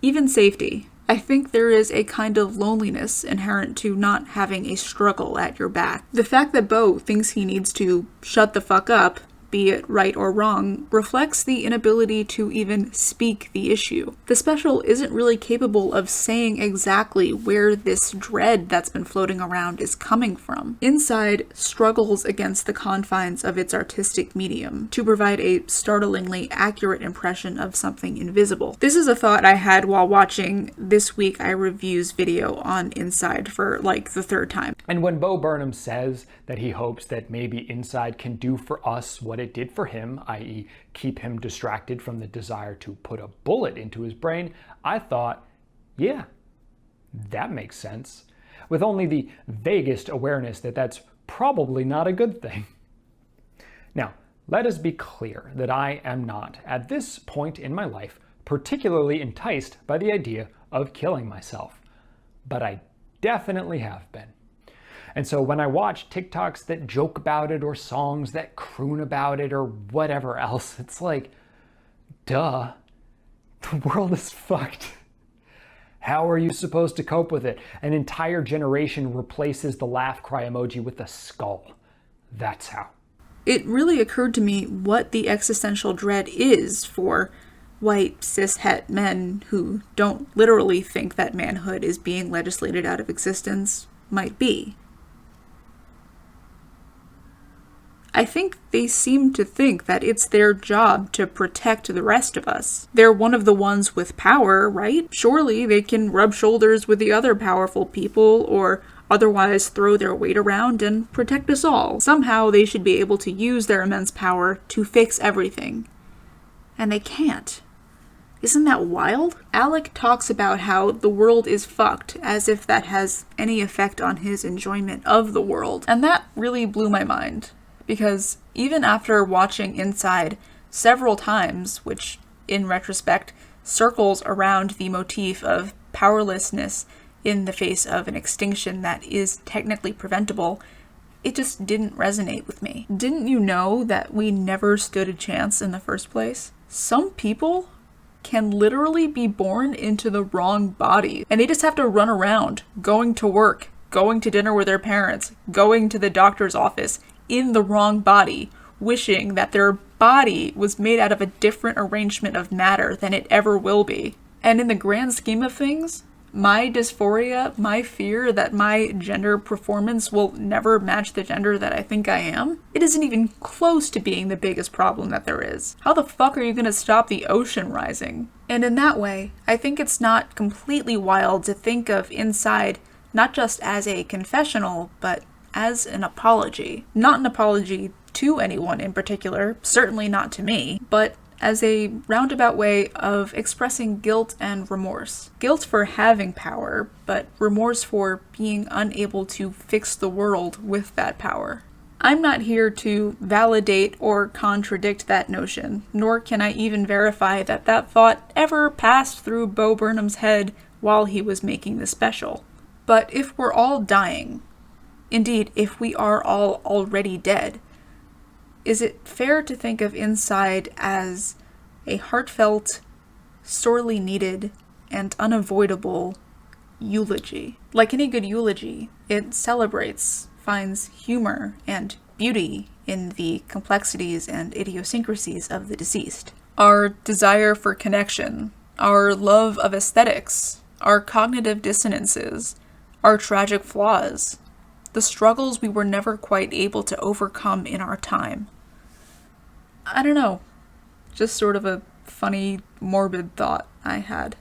even safety. I think there is a kind of loneliness inherent to not having a struggle at your back. The fact that Bo thinks he needs to shut the fuck up, be it right or wrong, reflects the inability to even speak the issue. The special isn't really capable of saying exactly where this dread that's been floating around is coming from. Inside struggles against the confines of its artistic medium to provide a startlingly accurate impression of something invisible. This is a thought I had while watching This Week I Review's video on Inside for the third time. And when Bo Burnham says that he hopes that maybe Inside can do for us what it did for him, i.e. keep him distracted from the desire to put a bullet into his brain, I thought, yeah, that makes sense. With only the vaguest awareness that that's probably not a good thing. Now, let us be clear that I am not, at this point in my life, particularly enticed by the idea of killing myself. But I definitely have been. And so when I watch TikToks that joke about it or songs that croon about it or whatever else, it's like, duh, the world is fucked. How are you supposed to cope with it? An entire generation replaces the laugh cry emoji with a skull. That's how. It really occurred to me what the existential dread is for white cis-het men who don't literally think that manhood is being legislated out of existence might be. I think they seem to think that it's their job to protect the rest of us. They're one of the ones with power, right? Surely they can rub shoulders with the other powerful people or otherwise throw their weight around and protect us all. Somehow they should be able to use their immense power to fix everything. and they can't. Isn't that wild? Alec talks about how the world is fucked, as if that has any effect on his enjoyment of the world. And that really blew my mind, because even after watching Inside several times, which in retrospect circles around the motif of powerlessness in the face of an extinction that is technically preventable, it just didn't resonate with me. Didn't you know that we never stood a chance in the first place? Some people can literally be born into the wrong body, and they just have to run around, going to work, going to dinner with their parents, going to the doctor's office in the wrong body, wishing that their body was made out of a different arrangement of matter than it ever will be. And in the grand scheme of things, my dysphoria, my fear that my gender performance will never match the gender that I think I am, it isn't even close to being the biggest problem that there is. How the fuck are you gonna stop the ocean rising? And in that way, I think it's not completely wild to think of Inside not just as a confessional, but as an apology. Not an apology to anyone in particular, certainly not to me, but as a roundabout way of expressing guilt and remorse. Guilt for having power, but remorse for being unable to fix the world with that power. I'm not here to validate or contradict that notion, nor can I even verify that that thought ever passed through Bo Burnham's head while he was making the special. But if we're all dying, indeed, if we are all already dead, is it fair to think of Inside as a heartfelt, sorely needed, and unavoidable eulogy? Like any good eulogy, it celebrates, finds humor and beauty in the complexities and idiosyncrasies of the deceased. Our desire for connection, our love of aesthetics, our cognitive dissonances, our tragic flaws, the struggles we were never quite able to overcome in our time. I don't know, just sort of a funny, morbid thought I had.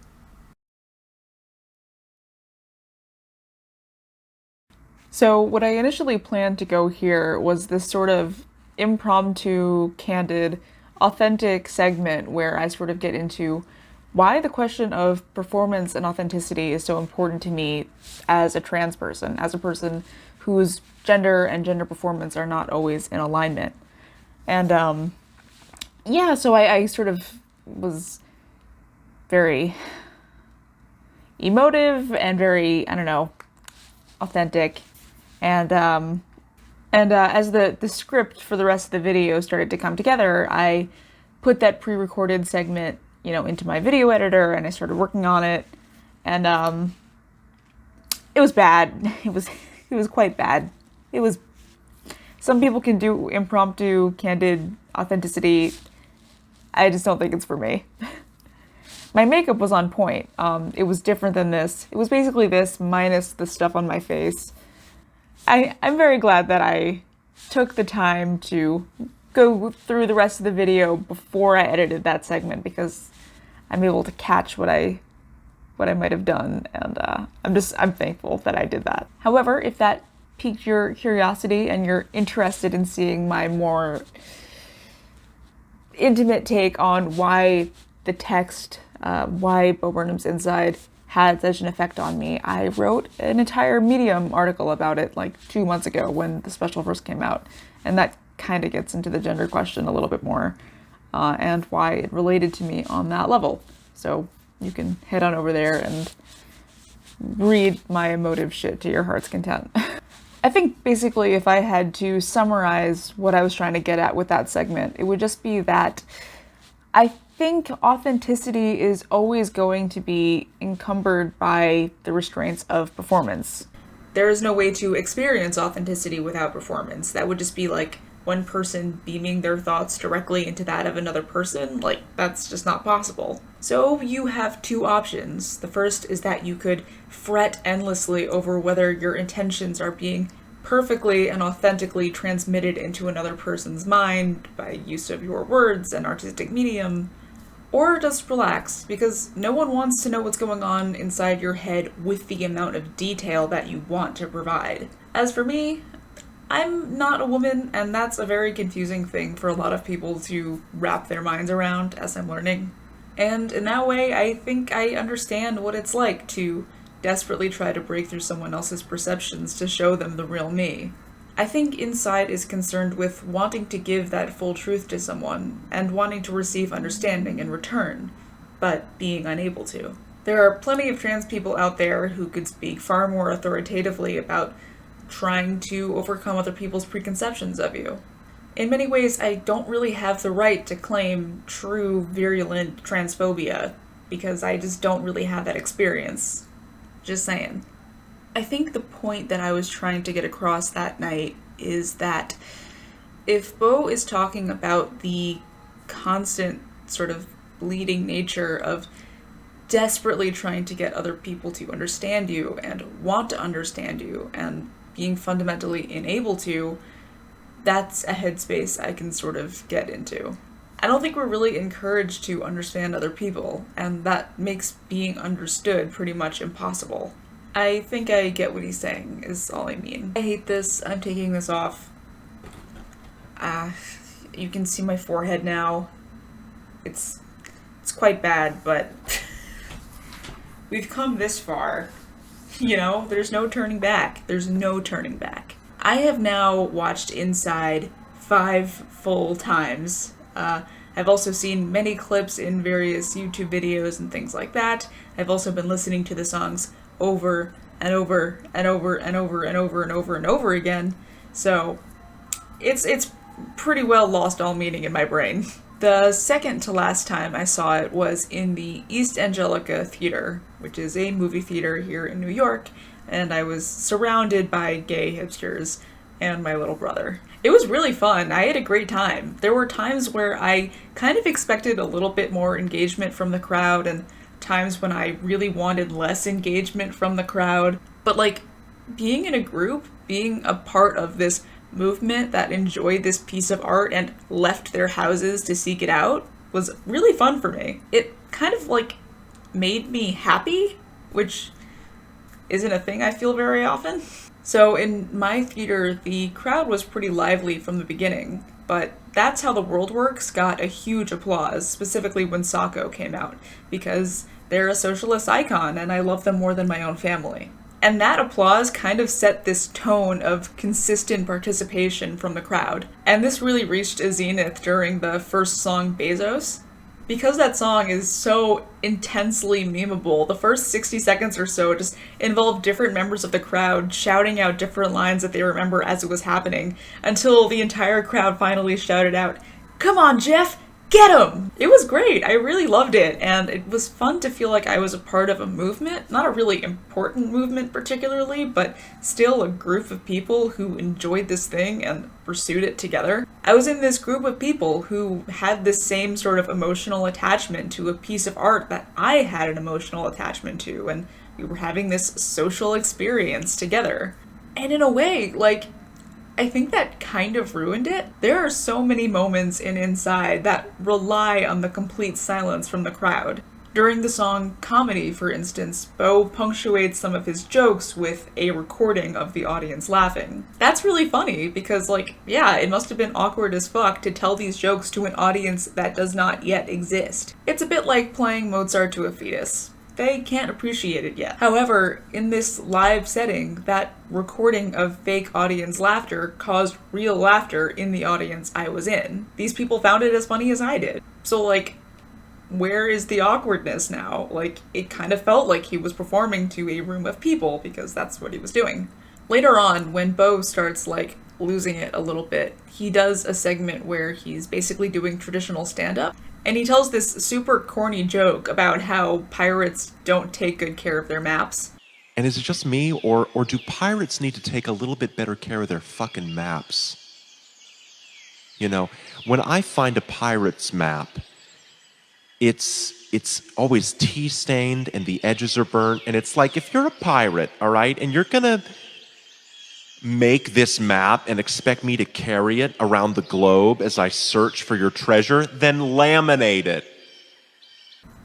So what I initially planned to go here was this sort of impromptu, candid, authentic segment where I sort of get into why the question of performance and authenticity is so important to me as a trans person, as a person whose gender and gender performance are not always in alignment. And yeah, so I sort of was very emotive and very, I don't know, authentic. And as the script for the rest of the video started to come together, I put that pre-recorded segment, into my video editor, and I started working on it. And it was bad. It was quite bad. Some people can do impromptu, candid authenticity. I just don't think it's for me. My makeup was on point. It was different than this. It was basically this minus the stuff on my face. I'm very glad that I took the time to go through the rest of the video before I edited that segment, because I'm able to catch what I might have done, and I'm thankful that I did that. However, if that piqued your curiosity and you're interested in seeing my more intimate take on why the text, why Bo Burnham's Inside had such an effect on me, I wrote an entire Medium article about it like 2 months ago when the special first came out, and that kind of gets into the gender question a little bit more, and why it related to me on that level. So you can head on over there and read my emotive shit to your heart's content. I think basically if I had to summarize what I was trying to get at with that segment, it would just be that I think authenticity is always going to be encumbered by the restraints of performance. There is no way to experience authenticity without performance. That would just be like one person beaming their thoughts directly into that of another person. Like, that's just not possible. So you have two options. The first is that you could fret endlessly over whether your intentions are being perfectly and authentically transmitted into another person's mind by use of your words and artistic medium, or just relax, because no one wants to know what's going on inside your head with the amount of detail that you want to provide. As for me, I'm not a woman, and that's a very confusing thing for a lot of people to wrap their minds around as I'm learning. And in that way, I think I understand what it's like to desperately try to break through someone else's perceptions to show them the real me. I think Inside is concerned with wanting to give that full truth to someone, and wanting to receive understanding in return, but being unable to. There are plenty of trans people out there who could speak far more authoritatively about trying to overcome other people's preconceptions of you. In many ways, I don't really have the right to claim true virulent transphobia, because I just don't really have that experience. Just saying. I think the point that I was trying to get across that night is that if Bo is talking about the constant sort of bleeding nature of desperately trying to get other people to understand you and want to understand you and being fundamentally unable to, that's a headspace I can sort of get into. I don't think we're really encouraged to understand other people, and that makes being understood pretty much impossible. I think I get what he's saying, is all I mean. I hate this. I'm taking this off. You can see my forehead now. It's quite bad, but we've come this far. You know, there's no turning back. There's no turning back. I have now watched Inside 5 full times. I've also seen many clips in various YouTube videos and things like that. I've also been listening to the songs over and over and over and over and over and over and over again. So it's pretty well lost all meaning in my brain. The second to last time I saw it was in the East Angelica Theater, which is a movie theater here in New York, and I was surrounded by gay hipsters and my little brother. It was really fun. I had a great time. There were times where I kind of expected a little bit more engagement from the crowd, and times when I really wanted less engagement from the crowd. But like, being in a group, being a part of this movement that enjoyed this piece of art and left their houses to seek it out was really fun for me. It kind of like made me happy, which isn't a thing I feel very often. So in my theater, the crowd was pretty lively from the beginning, but That's How the World Works got a huge applause, specifically when Sacco came out, because they're a socialist icon and I love them more than my own family. And that applause kind of set this tone of consistent participation from the crowd. And this really reached a zenith during the first song, Bezos. Because that song is so intensely memeable, the first 60 seconds or so just involved different members of the crowd shouting out different lines that they remember as it was happening, until the entire crowd finally shouted out, "Come on, Jeff! Get him!" It was great. I really loved it, and it was fun to feel like I was a part of a movement. Not a really important movement particularly, but still a group of people who enjoyed this thing and pursued it together. I was in this group of people who had this same sort of emotional attachment to a piece of art that I had an emotional attachment to, and we were having this social experience together. And in a way, like, I think that kind of ruined it. There are so many moments in Inside that rely on the complete silence from the crowd. During the song Comedy, for instance, Bo punctuates some of his jokes with a recording of the audience laughing. That's really funny because, like, yeah, it must have been awkward as fuck to tell these jokes to an audience that does not yet exist. It's a bit like playing Mozart to a fetus. They can't appreciate it yet. However, in this live setting, that recording of fake audience laughter caused real laughter in the audience I was in. These people found it as funny as I did. So, like, where is the awkwardness now? Like, it kind of felt like he was performing to a room of people because that's what he was doing. Later on, when Bo starts, like, losing it a little bit, he does a segment where he's basically doing traditional stand-up. And he tells this super corny joke about how pirates don't take good care of their maps. And is it just me, or do pirates need to take a little bit better care of their fucking maps? You know, when I find a pirate's map, it's always tea-stained and the edges are burnt. And it's like, if you're a pirate, all right, and you're gonna make this map and expect me to carry it around the globe as I search for your treasure, then laminate it.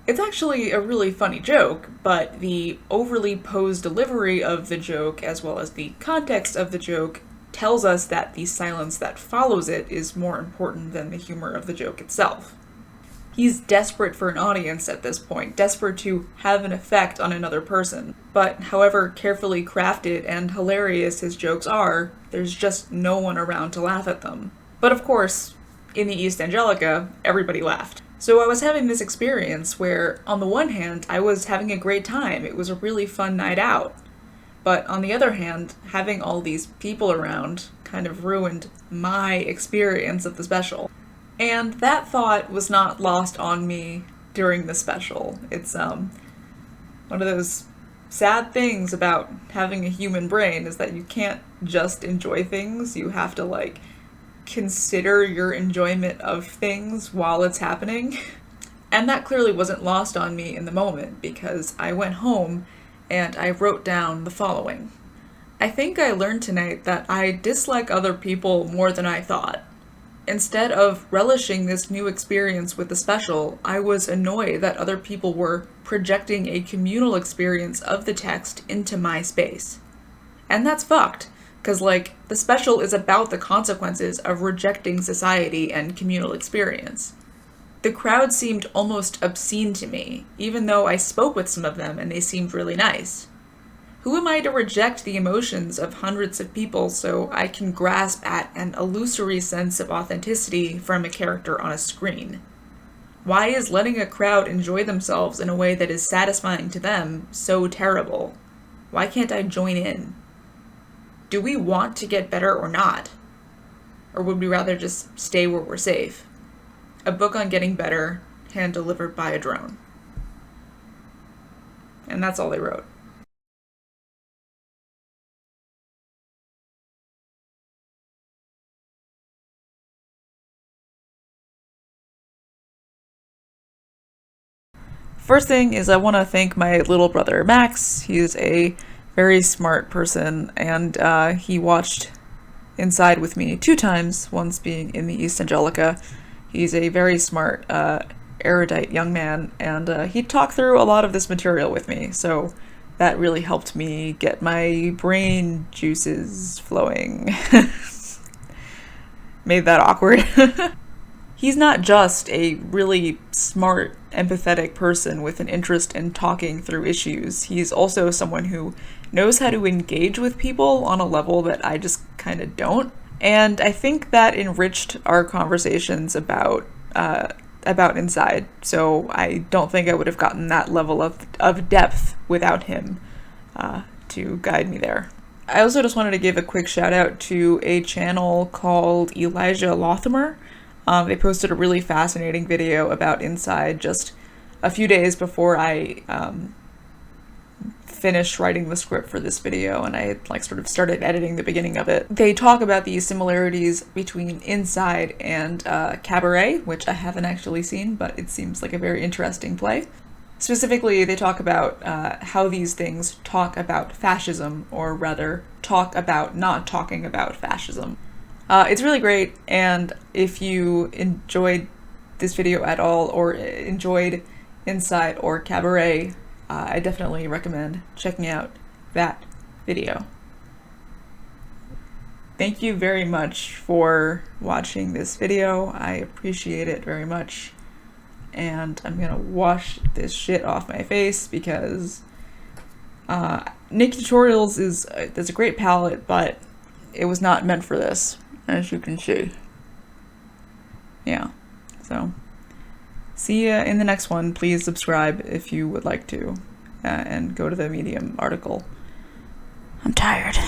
It's actually a really funny joke, but the overly posed delivery of the joke, as well as the context of the joke, tells us that the silence that follows it is more important than the humor of the joke itself. He's desperate for an audience at this point, desperate to have an effect on another person. But however carefully crafted and hilarious his jokes are, there's just no one around to laugh at them. But of course, in the East Angelica, everybody laughed. So I was having this experience where, on the one hand, I was having a great time. It was a really fun night out. But on the other hand, having all these people around kind of ruined my experience of the special. And that thought was not lost on me during the special. It's one of those sad things about having a human brain is that you can't just enjoy things. You have to, like, consider your enjoyment of things while it's happening. And that clearly wasn't lost on me in the moment, because I went home and I wrote down the following. I think I learned tonight that I dislike other people more than I thought. Instead of relishing this new experience with the special, I was annoyed that other people were projecting a communal experience of the text into my space. And that's fucked, because, like, the special is about the consequences of rejecting society and communal experience. The crowd seemed almost obscene to me, even though I spoke with some of them and they seemed really nice. Who am I to reject the emotions of hundreds of people so I can grasp at an illusory sense of authenticity from a character on a screen? Why is letting a crowd enjoy themselves in a way that is satisfying to them so terrible? Why can't I join in? Do we want to get better or not? Or would we rather just stay where we're safe? A book on getting better, hand-delivered by a drone. And that's all they wrote. First thing is I want to thank my little brother Max. He's a very smart person, and he watched Inside with me 2 times, once being in the East Angelica. He's a very smart, erudite young man, and he talked through a lot of this material with me, so that really helped me get my brain juices flowing. Made that awkward. He's not just a really smart, empathetic person with an interest in talking through issues. He's also someone who knows how to engage with people on a level that I just kind of don't. And I think that enriched our conversations about Inside. So I don't think I would have gotten that level of depth without him to guide me there. I also just wanted to give a quick shout out to a channel called Elijah Lothamer. They posted a really fascinating video about Inside just a few days before I finished writing the script for this video, and I had sort of started editing the beginning of it. They talk about the similarities between Inside and Cabaret, which I haven't actually seen, but it seems like a very interesting play. Specifically, they talk about how these things talk about fascism, or rather, talk about not talking about fascism. It's really great, and if you enjoyed this video at all, or enjoyed Inside or Cabaret, I definitely recommend checking out that video. Thank you very much for watching this video. I appreciate it very much. And I'm gonna wash this shit off my face because Nick Tutorials is a great palette, but it was not meant for this, as you can see. Yeah, so see ya in the next one. Please subscribe if you would like to, and go to the Medium article. I'm tired.